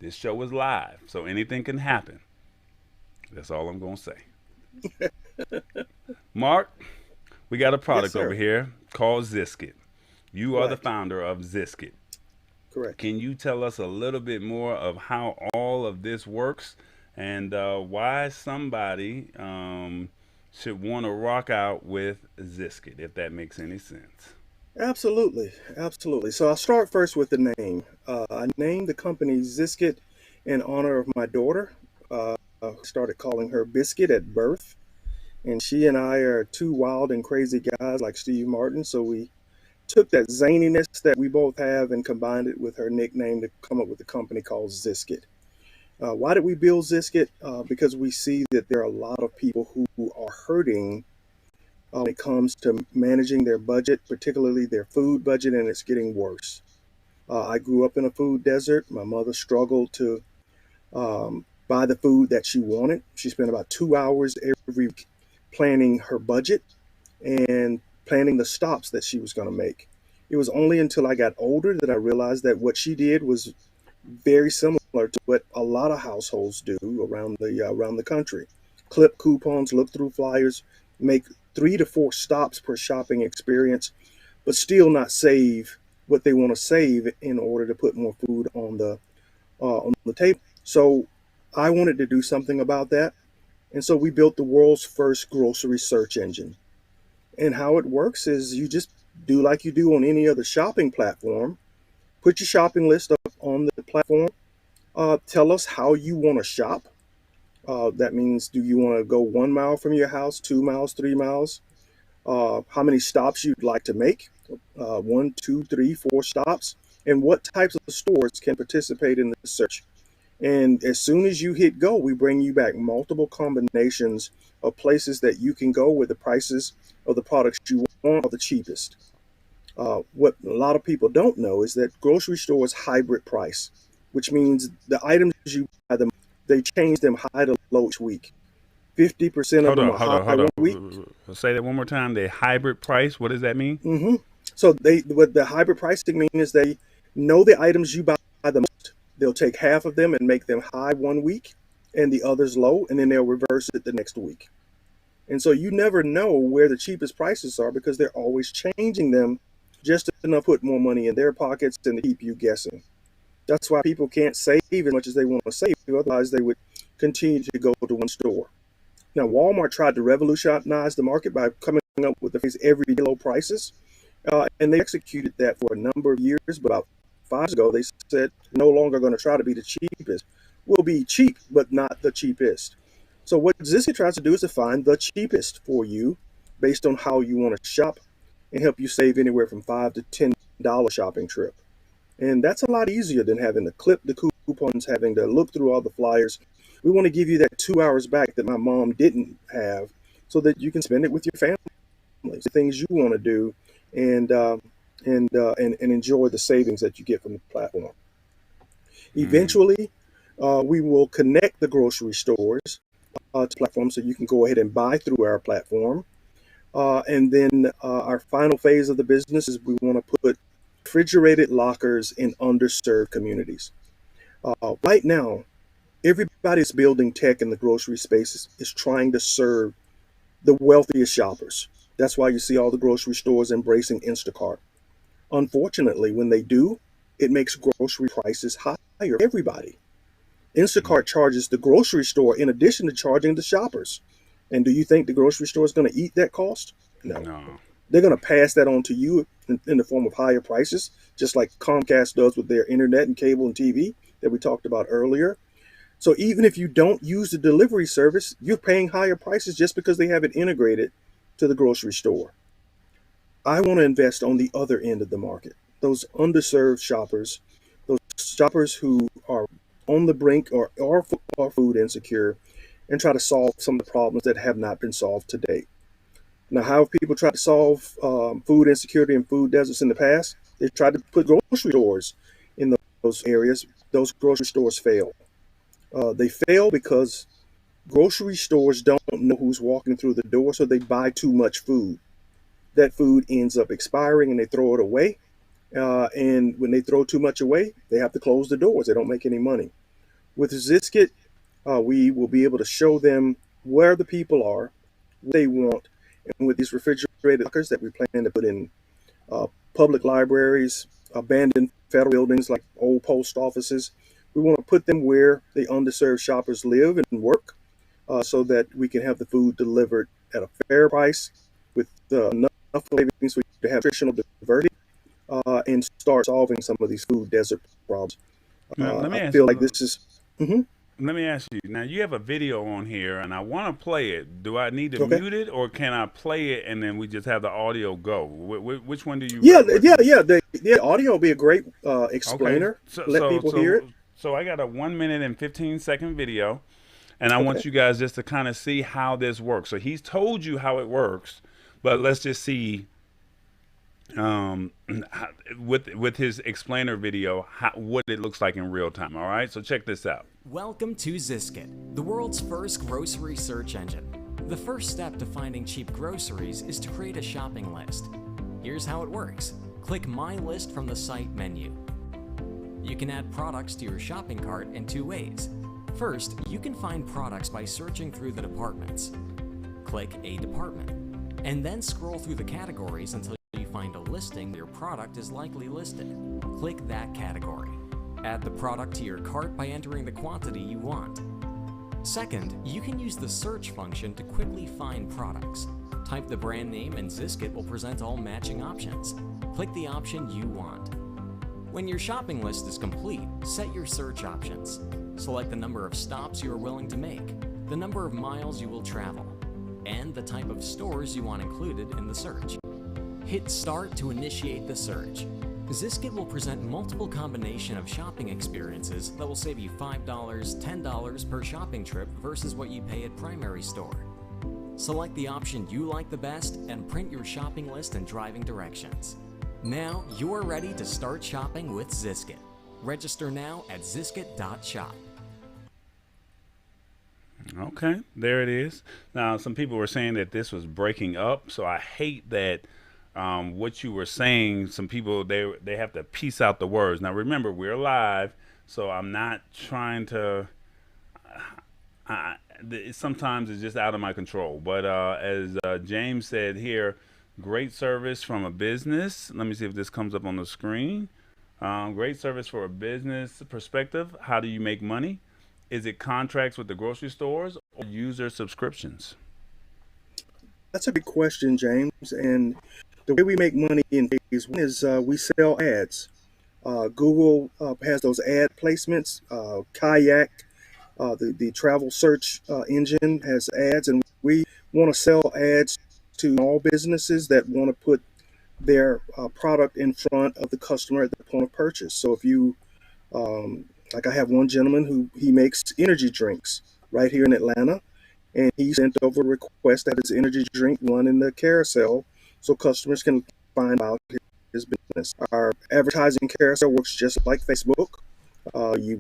This show is live, so anything can happen. That's all I'm gonna say. Mark, we got a Yes, product over sir. here called Ziscuit. You are the Correct. founder of Ziscuit. Correct. Can you tell us a little bit more of how all of this works and why somebody should want to rock out with Ziscuit, if that makes any sense? Absolutely. Absolutely. So I'll start first with the name. I named the company Ziscuit in honor of my daughter. Started calling her Biscuit at birth. And she and I are two wild and crazy guys like Steve Martin. So we took that zaniness that we both have and combined it with her nickname to come up with a company called Ziscuit. Why did we build Ziscuit? Because we see that there are a lot of people who are hurting when it comes to managing their budget, particularly their food budget, and it's getting worse. I grew up in a food desert. My mother struggled to buy the food that she wanted. She spent about 2 hours every week planning her budget and planning the stops that she was going to make. It was only until I got older that I realized that what she did was very similar to what a lot of households do around the country. Clip coupons, look through flyers, make 3 to 4 stops per shopping experience, but still not save what they want to save in order to put more food on the table. So I wanted to do something about that, and so we built the world's first grocery search engine. And how it works is you just do like you do on any other shopping platform. Put your shopping list up on the platform. Tell us how you want to shop. That means, do you want to go 1 mile from your house, 2 miles, 3 miles? How many stops you'd like to make? One, two, three, 4 stops. And what types of stores can participate in the search? And as soon as you hit go, we bring you back multiple combinations of places that you can go where the prices of the products you want are the cheapest. What a lot of people don't know is that grocery stores hybrid price, which means the items you buy them, they change them high to low each week. 50% of Hold them on, are hold high on, hold one week. on. Say that one more time. The hybrid price. What does that mean? hmm So what the hybrid pricing means is they know the items you buy the most. They'll take half of them and make them high one week and the others low, and then they'll reverse it the next week. And so you never know where the cheapest prices are because they're always changing them just enough to put more money in their pockets and to keep you guessing. That's why people can't save as much as they want to save. Otherwise, they would continue to go to one store. Now, Walmart tried to revolutionize the market by coming up with the phrase everyday low prices. And they executed that for a number of years. But about 5 years ago, they said no longer going to try to be the cheapest. We'll be cheap, but not the cheapest. So what Zisky tries to do is to find the cheapest for you based on how you want to shop and help you save anywhere from $5 to $10 shopping trip. And that's a lot easier than having to clip the coupons, having to look through all the flyers. We want to give you that 2 hours back that my mom didn't have so that you can spend it with your family, the things you want to do, and and enjoy the savings that you get from the platform. Mm. Eventually, we will connect the grocery stores to platform so you can go ahead and buy through our platform. And then our final phase of the business is we want to put refrigerated lockers in underserved communities. Right now, everybody's building tech in the grocery space is trying to serve the wealthiest shoppers. That's why you see all the grocery stores embracing Instacart. Unfortunately, when they do, it makes grocery prices higher for everybody. Mm. Instacart charges the grocery store in addition to charging the shoppers. And do you think the grocery store is going to eat that cost? No. No. They're going to pass that on to you in the form of higher prices, just like Comcast does with their internet and cable and TV that we talked about earlier. So even if you don't use the delivery service, you're paying higher prices just because they have it integrated to the grocery store. I want to invest on the other end of the market, those underserved shoppers, those shoppers who are on the brink or food insecure, and try to solve some of the problems that have not been solved to date. Now, how have people tried to solve food insecurity and food deserts in the past? They tried to put grocery stores in those areas. Those grocery stores fail. They fail because grocery stores don't know who's walking through the door, so they buy too much food. That food ends up expiring and they throw it away. And when they throw too much away, they have to close the doors. They don't make any money. With Ziscuit, we will be able to show them where the people are, what they want, and with these refrigerated lockers that we plan to put in public libraries, abandoned federal buildings like old post offices, we want to put them where the underserved shoppers live and work, so that we can have the food delivered at a fair price with enough savings for you to have nutritional diversity, and start solving some of these food desert problems. Now, let me I ask feel like you. this is. Mhm. Let me ask you. Now you have a video on here, and I want to play it. Do I need to Okay. mute it, or can I play it and then we just have the audio go? Which one do you Yeah, yeah, recommend? yeah. The audio will be a great Okay. explainer. So Let so people hear it. so so I got a 1 minute and 15 second video, and I want Okay. you guys just to kind of see how this works. So he's told you how it works, but let's just see um with his explainer video what it looks like in real time. All right, so check this out. Welcome to Ziscuit, the world's first grocery search engine. The first step to finding cheap groceries is to create a shopping list. Here's how it works. Click My List from the site menu. You can add products to your shopping cart in two ways. First, you can find products by searching through the departments. Click a department, and then scroll through the categories until you find a listing where your product is likely listed. Click that category. Add the product to your cart by entering the quantity you want. Second, you can use the search function to quickly find products. Type the brand name and Ziscuit will present all matching options. Click the option you want. When your shopping list is complete, set your search options. Select the number of stops you are willing to make, the number of miles you will travel, and the type of stores you want included in the search. Hit Start to initiate the search. Ziscuit will present multiple combination of shopping experiences that will save you $5, $10 per shopping trip versus what you pay at primary store. Select the option you like the best and print your shopping list and driving directions. Now you're ready to start shopping with Ziscuit. Register now at ziscuit.shop. Okay, there it is. Now, some people were saying that this was breaking up, so I hate that what you were saying. Some people they have to piece out the words. Now, remember, we're live, so I'm not trying to. Sometimes it's just out of my control. But as James said here, great service from a business. Let me see if this comes up on the screen. Great service for a business perspective. How do you make money? Is it contracts with the grocery stores or user subscriptions? That's a good question, James. And the way we make money in phase one is we sell ads. Google has those ad placements. Kayak, the travel search engine, has ads, and we want to sell ads to all businesses that want to put their product in front of the customer at the point of purchase. So if you, like I have one gentleman who he makes energy drinks right here in Atlanta, and he sent over a request that his energy drink run in the carousel so customers can find out his business. Our advertising carousel works just like Facebook. You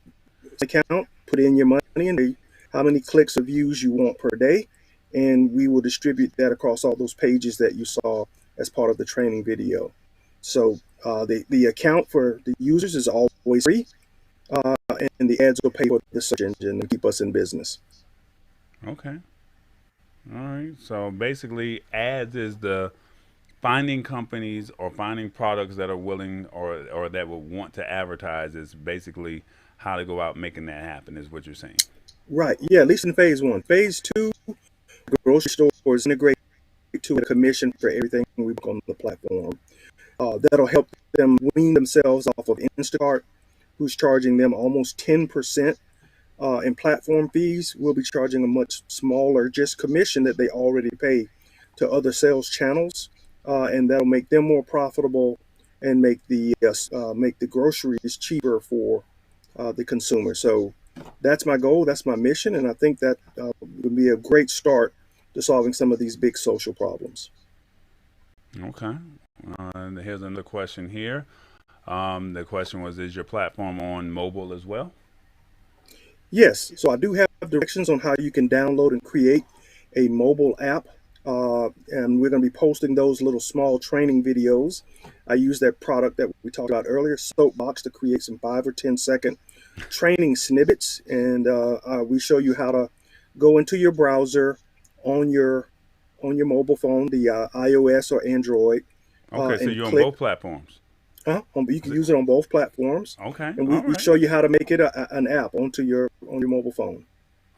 account, put in your money, and how many clicks or views you want per day, and we will distribute that across all those pages that you saw as part of the training video. So the account for the users is always free, and the ads will pay for the search engine and keep us in business. Okay. All right. So basically, ads is the finding companies or finding products that are willing or that will want to advertise is basically how to go out making that happen is what you're saying. Right. Yeah, at least in phase one. Phase two, grocery stores integrate to a commission for everything we book on the platform. That'll help them wean themselves off of Instacart, who's charging them almost 10% in platform fees. We'll be charging a much smaller just commission that they already pay to other sales channels, and that'll make them more profitable and make the groceries cheaper for the consumer. So that's my goal, that's my mission, and I think that would be a great start to solving some of these big social problems. Okay. Here's another question here. The question was, is your platform on mobile as well? Yes, so I do have directions on how you can download and create a mobile app, and we're going to be posting those little small training videos. I use that product that we talked about earlier, Soapbox, to create some 5 or 10-second training snippets, and we show you how to go into your browser on your mobile phone, the iOS or Android. Okay, so and you're on click. both platforms. You can use it on both platforms, Okay, and all we right. show you how to make it an app on your mobile phone.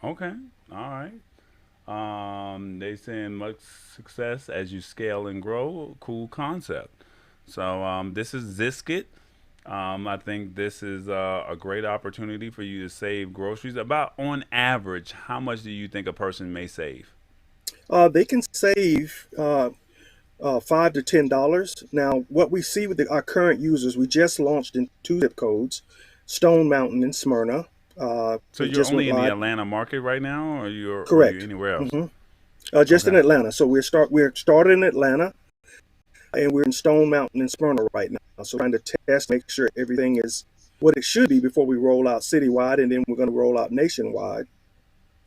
Okay, all right. They saying much success as you scale and grow. Cool concept. So this is Ziscuit. I think this is a great opportunity for you to save groceries. About on average, how much do you think a person may save? They can save $5 to $10. Now, what we see with our current users, we just launched in 2 zip codes, Stone Mountain and Smyrna. So We you're just went only in the live. Atlanta market right now, or you Correct. anywhere else? hmm Just in Okay. Atlanta. So we're started in Atlanta, and we're in Stone Mountain and Smyrna right now. So trying to test, make sure everything is what it should be before we roll out citywide, and then we're going to roll out nationwide.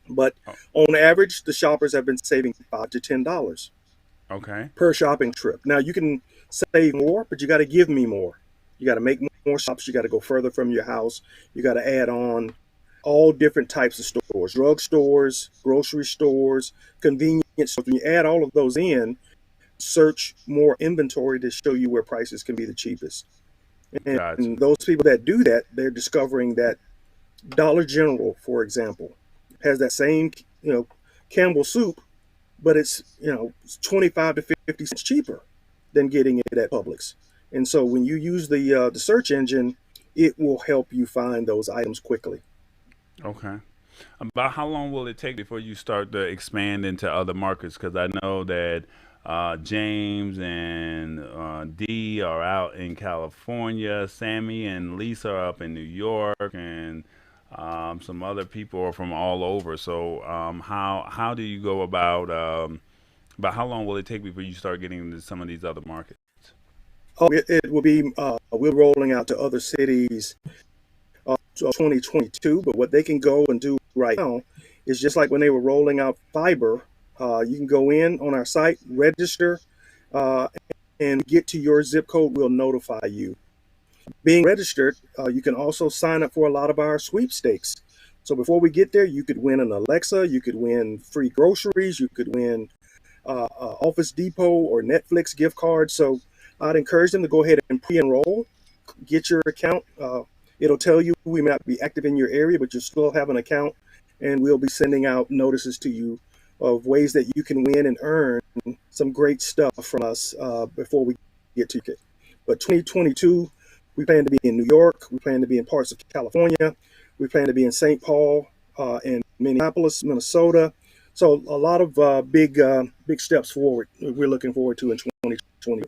But Oh, on average, the shoppers have been saving $5 to $10 okay. per shopping trip. Now you can save more, but you got to give me more. You got to make more stops. You got to go further from your house. You got to add on all different types of stores, drug stores, grocery stores, convenience stores. When you add all of those in, search more inventory to show you where prices can be the cheapest. Gotcha. And those people that do that, they're discovering that Dollar General, for example, has that same, Campbell soup, but it's 25 to 50 cents cheaper than getting it at Publix. And so when you use the search engine, it will help you find those items quickly. Okay. About how long will it take before you start to expand into other markets? Because I know that James and Dee are out in California. Sammy and Lisa are up in New York, and some other people are from all over. So how do you go about how long will it take before you start getting into some of these other markets? Oh, it will be. We're rolling out to other cities 2022. But what they can go and do right now is just like when they were rolling out fiber. You can go in on our site, register, uh, and get to your zip code. We'll notify you. Being registered, you can also sign up for a lot of our sweepstakes. So before we get there, you could win an Alexa, you could win free groceries, you could win Office Depot or Netflix gift cards. So I'd encourage them to go ahead and pre-enroll, get your account. It'll tell you we may not be active in your area, but you still have an account, and we'll be sending out notices to you of ways that you can win and earn some great stuff from us before we get to it. But 2022, we plan to be in New York. We plan to be in parts of California. We plan to be in St. Paul and Minneapolis, Minnesota. So a lot of big steps forward. We're looking forward to in 2020.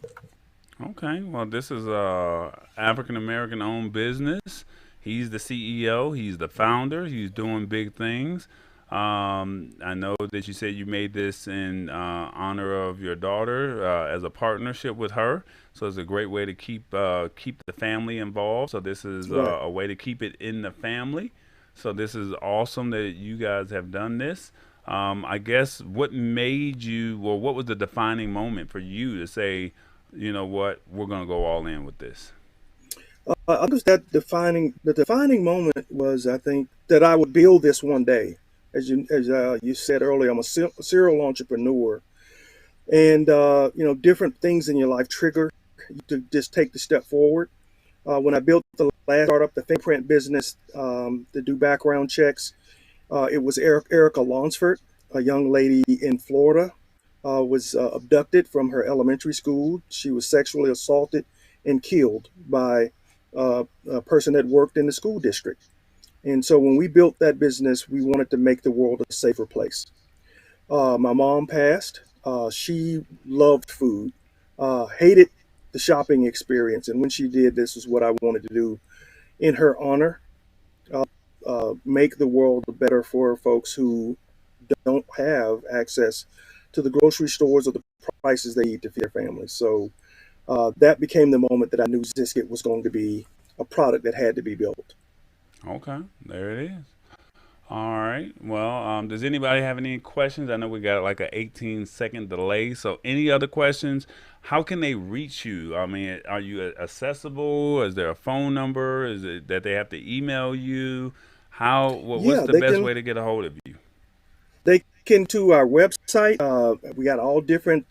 Okay, well, this is a African American owned business. He's the CEO. He's the founder. He's doing big things. I know that you said you made this in honor of your daughter as a partnership with her. So it's a great way to keep the family involved. So this is Right. a way to keep it in the family. So this is awesome that you guys have done this. I guess what made you, well, what was the defining moment for you to say, you know what, we're gonna go all in with this? I guess that the defining moment was, I think, that I would build this one day. As you said earlier, I'm a serial entrepreneur, and different things in your life trigger you to just take the step forward. When I built the last startup, the fingerprint business, to do background checks, it was Erica Lonsford, a young lady in Florida, was abducted from her elementary school. She was sexually assaulted and killed by a person that worked in the school district. And so when we built that business, we wanted to make the world a safer place. My mom passed. She loved food, hated the shopping experience. And when she did, this is what I wanted to do in her honor, make the world better for folks who don't have access to the grocery stores or the prices they need to feed their families. So that became the moment that I knew Ziscuit was going to be a product that had to be built. Okay, there it is. All right. Well, does anybody have any questions? I know we got like an 18-second delay. So, any other questions? How can they reach you? I mean, are you accessible? Is there a phone number? Is it that they have to email you? What's Yeah, the best way to get a hold of you? they can to our website. We got all different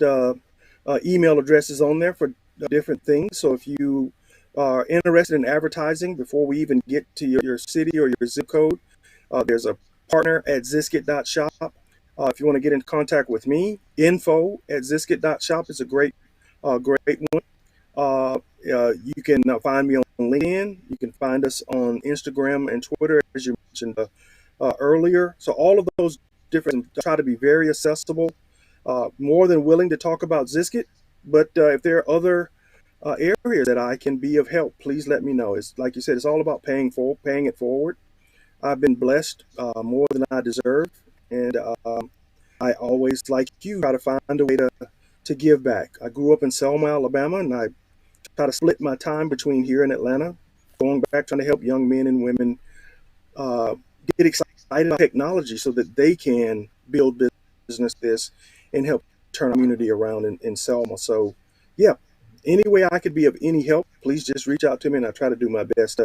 email addresses on there for different things. So if you are interested in advertising before we even get to your city or your zip code, there's a partner at Ziscuit.shop. If you want to get in contact with me, info at Ziscuit.shop is a great one. You can find me on LinkedIn. You can find us on Instagram and Twitter, as you mentioned earlier. So all of those different, try to be very accessible. More than willing to talk about Ziscuit, but if there are other areas that I can be of help, please let me know. It's like you said, it's all about paying it forward. I've been blessed more than I deserve, and I always, like you, try to find a way to give back. I grew up in Selma, Alabama, and I try to split my time between here and Atlanta, going back, trying to help young men and women uh, get excited about technology so that they can build business this and help turn our community around in Selma. So, yeah, any way I could be of any help, please just reach out to me, and I try to do my best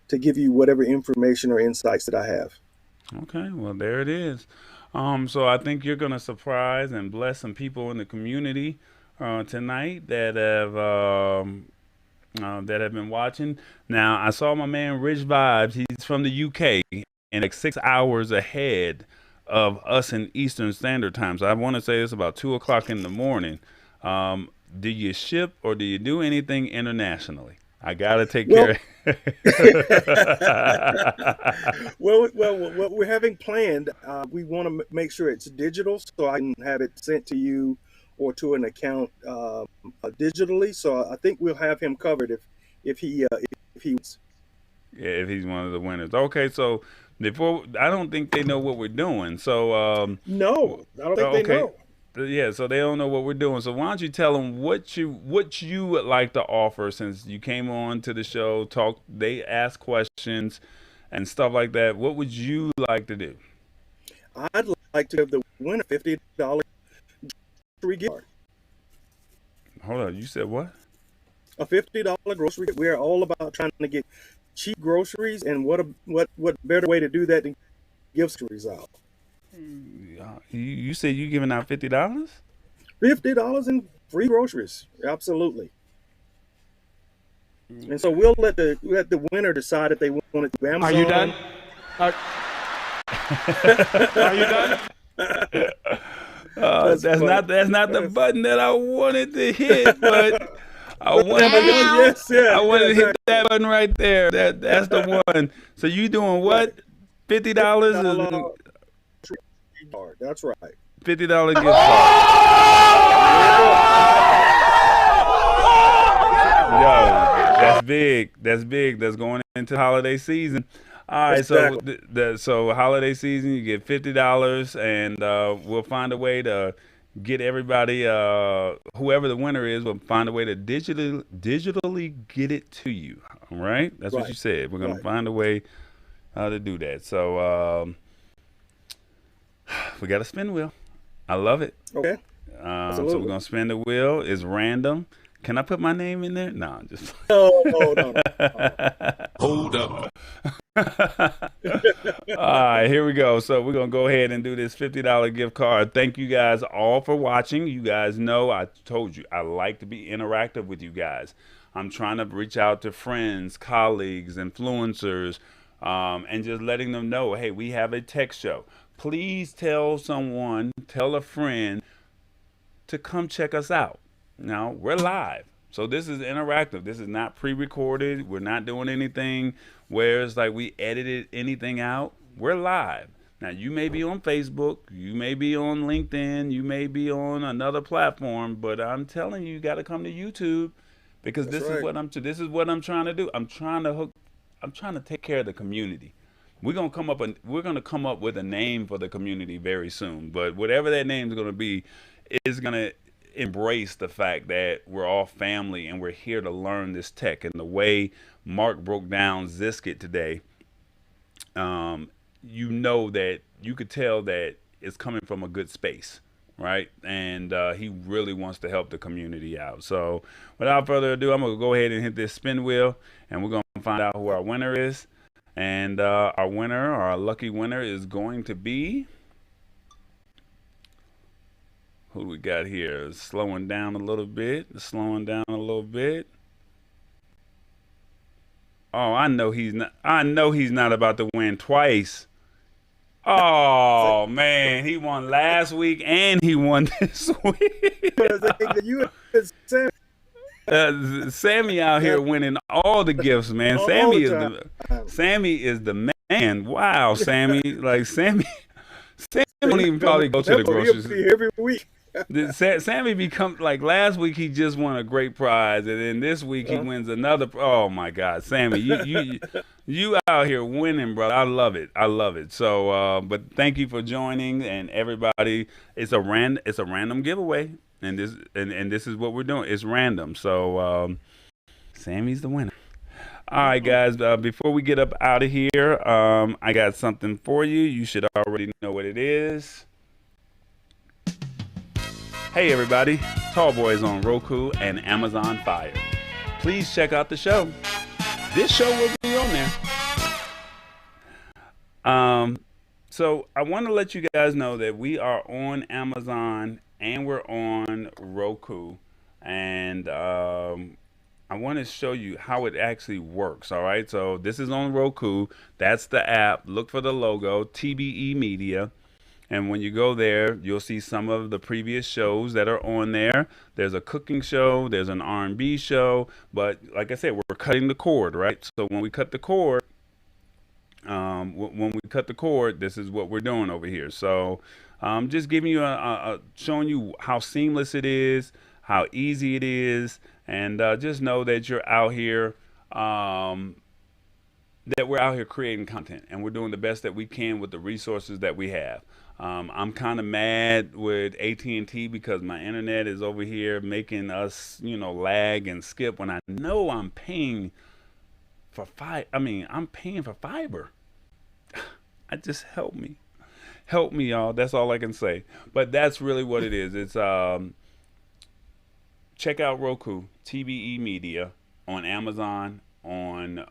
to give you whatever information or insights that I have. Okay, well, there it is. So I think you're gonna surprise and bless some people in the community tonight that have been watching. Now, I saw my man Rich Vibes. He's from the UK and like 6 hours ahead of us in Eastern Standard Time. So I want to say it's about 2 o'clock in the morning. Do you ship or do you do anything internationally? I gotta take Well, care of what we're having planned, we want to make sure it's digital, so I can have it sent to you or to an account digitally. So I think we'll have him covered if he's Yeah, if he's one of the winners. Okay, so before I don't think they know what we're doing. So no, I don't think they okay, know. yeah, so they don't know what we're doing. So why don't you tell them what you would like to offer since you came on to the show, talk, they ask questions and stuff like that. What would you like to do? I'd like to give the winner $50 grocery gift card. Hold on, you said what? A $50 grocery. We're all about trying to get cheap groceries, and what better way to do that than give groceries out? You said you giving out $50? $50 in free groceries, absolutely. And so we'll let the winner decide if they want it through Are you done? Amazon. Are, are you done? That's funny. That's not the button that I wanted to hit, but I But wanted to yes, yeah, I wanted to hit exactly. that button right there. That's the one. So you doing what? $50 $50 is card. That's right. $50 gift card. Yo, that's big. That's big. That's going into holiday season. All right, so Exactly. so holiday season, you get $50, and we'll find a way to get everybody, whoever the winner is, we'll find a way to digitally get it to you. All right, that's what you Right. said. We're gonna Right. find a way to do that. So we got a spin wheel. I love it. Okay. So we're Absolutely. gonna spin the wheel. It's random. Can I put my name in there? No, I'm just. No, no, no, no. Hold up. All right, here we go. So we're gonna go ahead and do this $50 gift card. Thank you guys all for watching. You guys know I told you I like to be interactive with you guys. I'm trying to reach out to friends, colleagues, influencers, and just letting them know, hey, we have a tech show. Please tell someone, tell a friend to come check us out. Now, we're live. So this is interactive. This is not pre-recorded. We're not doing anything where it's like we edited anything out. We're live. Now, you may be on Facebook, you may be on LinkedIn, you may be on another platform, but I'm telling you, you got to come to YouTube because That's this right. is what I'm trying to do. I'm trying to take care of the community. We're gonna come up with a name for the community very soon. But whatever that name is gonna be, is gonna embrace the fact that we're all family and we're here to learn this tech. And the way Mark broke down Ziscuit today, that you could tell that it's coming from a good space, right? And he really wants to help the community out. So without further ado, I'm gonna go ahead and hit this spin wheel, and we're gonna find out who our winner is. And our lucky winner is going to be, who do we got here? Slowing down a little bit. Oh, I know he's not about to win twice. Oh man, he won last week and he won this week. Sammy out here winning all the gifts, man. Sammy is the man. Wow, Sammy. Like Sammy don't even probably go to the grocery store every week. Sammy like last week he just won a great prize, and then this week he wins another. Oh my God, Sammy, you out here winning, brother. I love it. So, but thank you for joining, and everybody. It's a random giveaway. And this is what we're doing. It's random. So Sammy's the winner. All right, guys. Before we get up out of here, I got something for you. You should already know what it is. Hey, everybody. Tallboy is on Roku and Amazon Fire. Please check out the show. This show will be on there. So I want to let you guys know that we are on Amazon and we're on Roku, and I want to show you how it actually works. All right, so this is on Roku. That's the app. Look for the logo, TBE Media, and when you go there, you'll see some of the previous shows that are on there. There's a cooking show, there's an R&B show, but like I said, we're cutting the cord, right? So when we cut the cord, this is what we're doing over here. So just giving you showing you how seamless it is, how easy it is, and just know that you're out here, that we're out here creating content, and we're doing the best that we can with the resources that we have. I'm kind of mad with AT&T because my internet is over here making us, lag and skip when I know I'm paying for I'm paying for fiber. I just help me, y'all. That's all I can say. But that's really what it is. It's check out Roku, TBE Media, on Amazon, on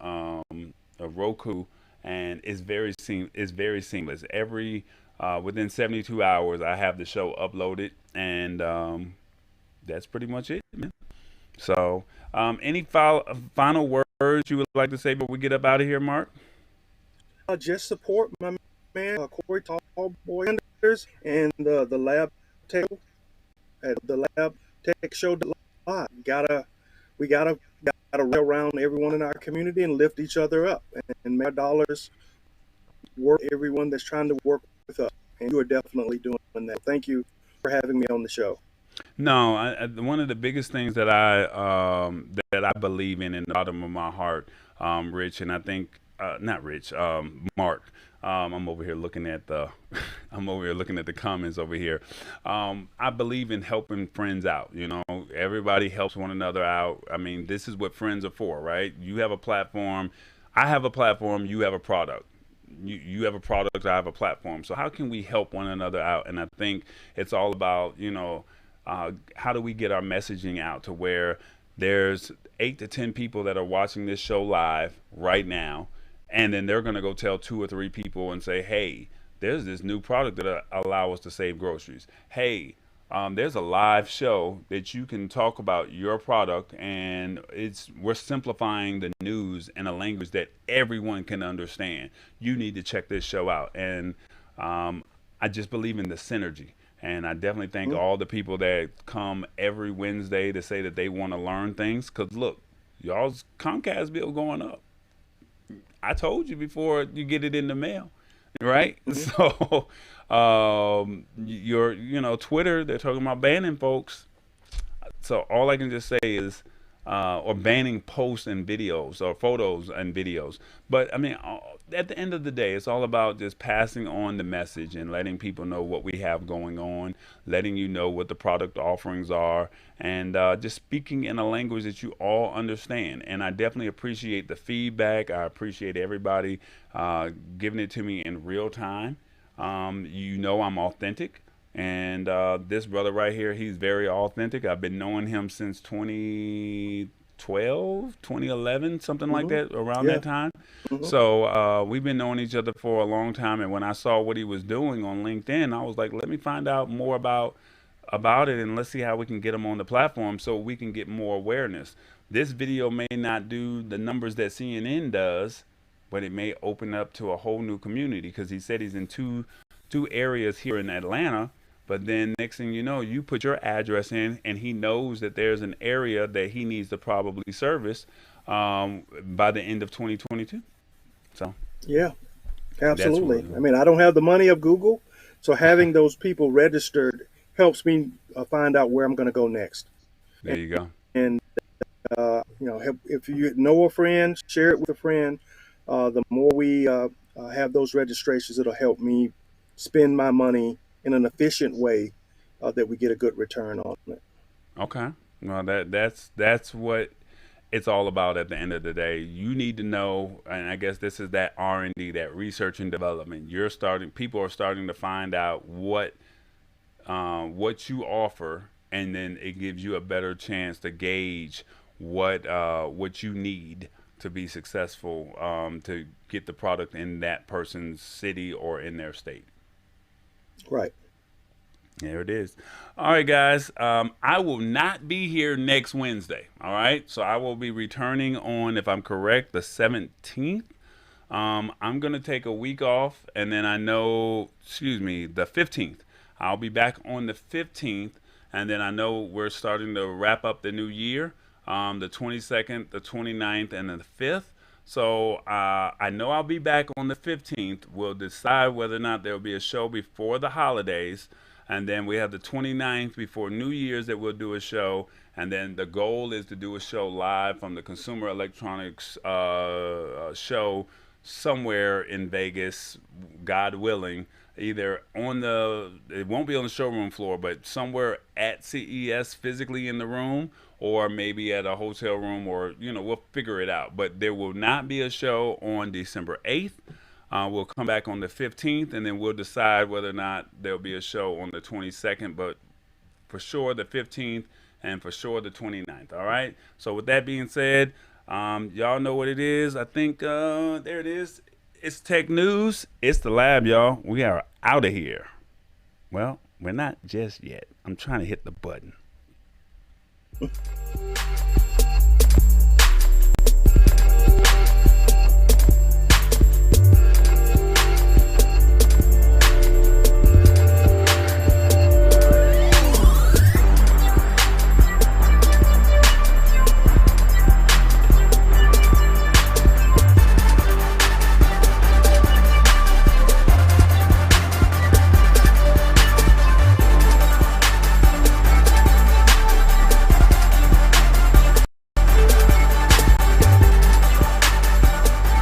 Roku, and it's very seamless. Every within 72 hours, I have the show uploaded, and that's pretty much it, man. So, any final words you would like to say before we get up out of here, Mark? Just support my man, Corey Tallboy and the Lab Tech at the Lab Tech Show Live. We gotta rally around everyone in our community and lift each other up, and make our dollars work. Everyone that's trying to work with us, and you are definitely doing that. Thank you for having me on the show. No, one of the biggest things that I believe in the bottom of my heart, Rich, and I think not Rich, Mark. I'm over here looking at the comments over here. I believe in helping friends out. Everybody helps one another out. I mean, this is what friends are for, right? You have a platform, I have a platform, you have a product. You have a product, I have a platform. So how can we help one another out? And I think it's all about, how do we get our messaging out to where there's 8 to 10 people that are watching this show live right now, and then they're going to go tell 2 or 3 people and say, hey, there's this new product that allow us to save groceries. Hey, there's a live show that you can talk about your product, and we're simplifying the news in a language that everyone can understand. You need to check this show out. And I just believe in the synergy. And I definitely thank all the people that come every Wednesday to say that they want to learn things. Because look, y'all's Comcast bill going up. I told you before you get it in the mail, right? So Twitter, they're talking about banning folks. So all I can just say is, or banning posts and videos or photos and videos. But I mean, at the end of the day, it's all about just passing on the message and letting people know what we have going on, letting you know what the product offerings are, and just speaking in a language that you all understand. And I definitely appreciate the feedback. I appreciate everybody giving it to me in real time. I'm authentic. And this brother right here, he's very authentic. I've been knowing him since 2012, 2011, something like that, around that time. So we've been knowing each other for a long time. And when I saw what he was doing on LinkedIn, I was like, let me find out more about it, and let's see how we can get him on the platform so we can get more awareness. This video may not do the numbers that CNN does, but it may open up to a whole new community, because he said he's in two areas here in Atlanta. But then next thing you know, you put your address in, and he knows that there's an area that he needs to probably service by the end of 2022. So yeah, absolutely. I mean, I don't have the money of Google, so having those people registered helps me find out where I'm going to go next. There you go. And if you know a friend, share it with a friend. The more we have those registrations, it'll help me spend my money in an efficient way that we get a good return on it. Okay. Well, that's what it's all about at the end of the day. You need to know, and I guess this is that R&D, that research and development. People are starting to find out what you offer, and then it gives you a better chance to gauge what you need to be successful, to get the product in that person's city or in their state. Right. There it is. All right, guys. I will not be here next Wednesday. All right. So I will be returning on, if I'm correct, the 17th. I'm going to take a week off, and then the 15th. I'll be back on the 15th, and then I know we're starting to wrap up the new year, the 22nd, the 29th, and the 5th. So I know I'll be back on the 15th. We'll decide whether or not there will be a show before the holidays. And then we have the 29th before New Year's that we'll do a show. And then the goal is to do a show live from the Consumer Electronics show somewhere in Vegas, God willing. Either it won't be on the showroom floor, but somewhere at CES physically in the room, or maybe at a hotel room, or, we'll figure it out. But there will not be a show on December 8th. We'll come back on the 15th, and then we'll decide whether or not there'll be a show on the 22nd, but for sure the 15th, and for sure the 29th. All right. So with that being said, y'all know what it is. I think there it is. It's tech news. It's the lab, y'all. We are out of here. Well, we're not just yet. I'm trying to hit the button.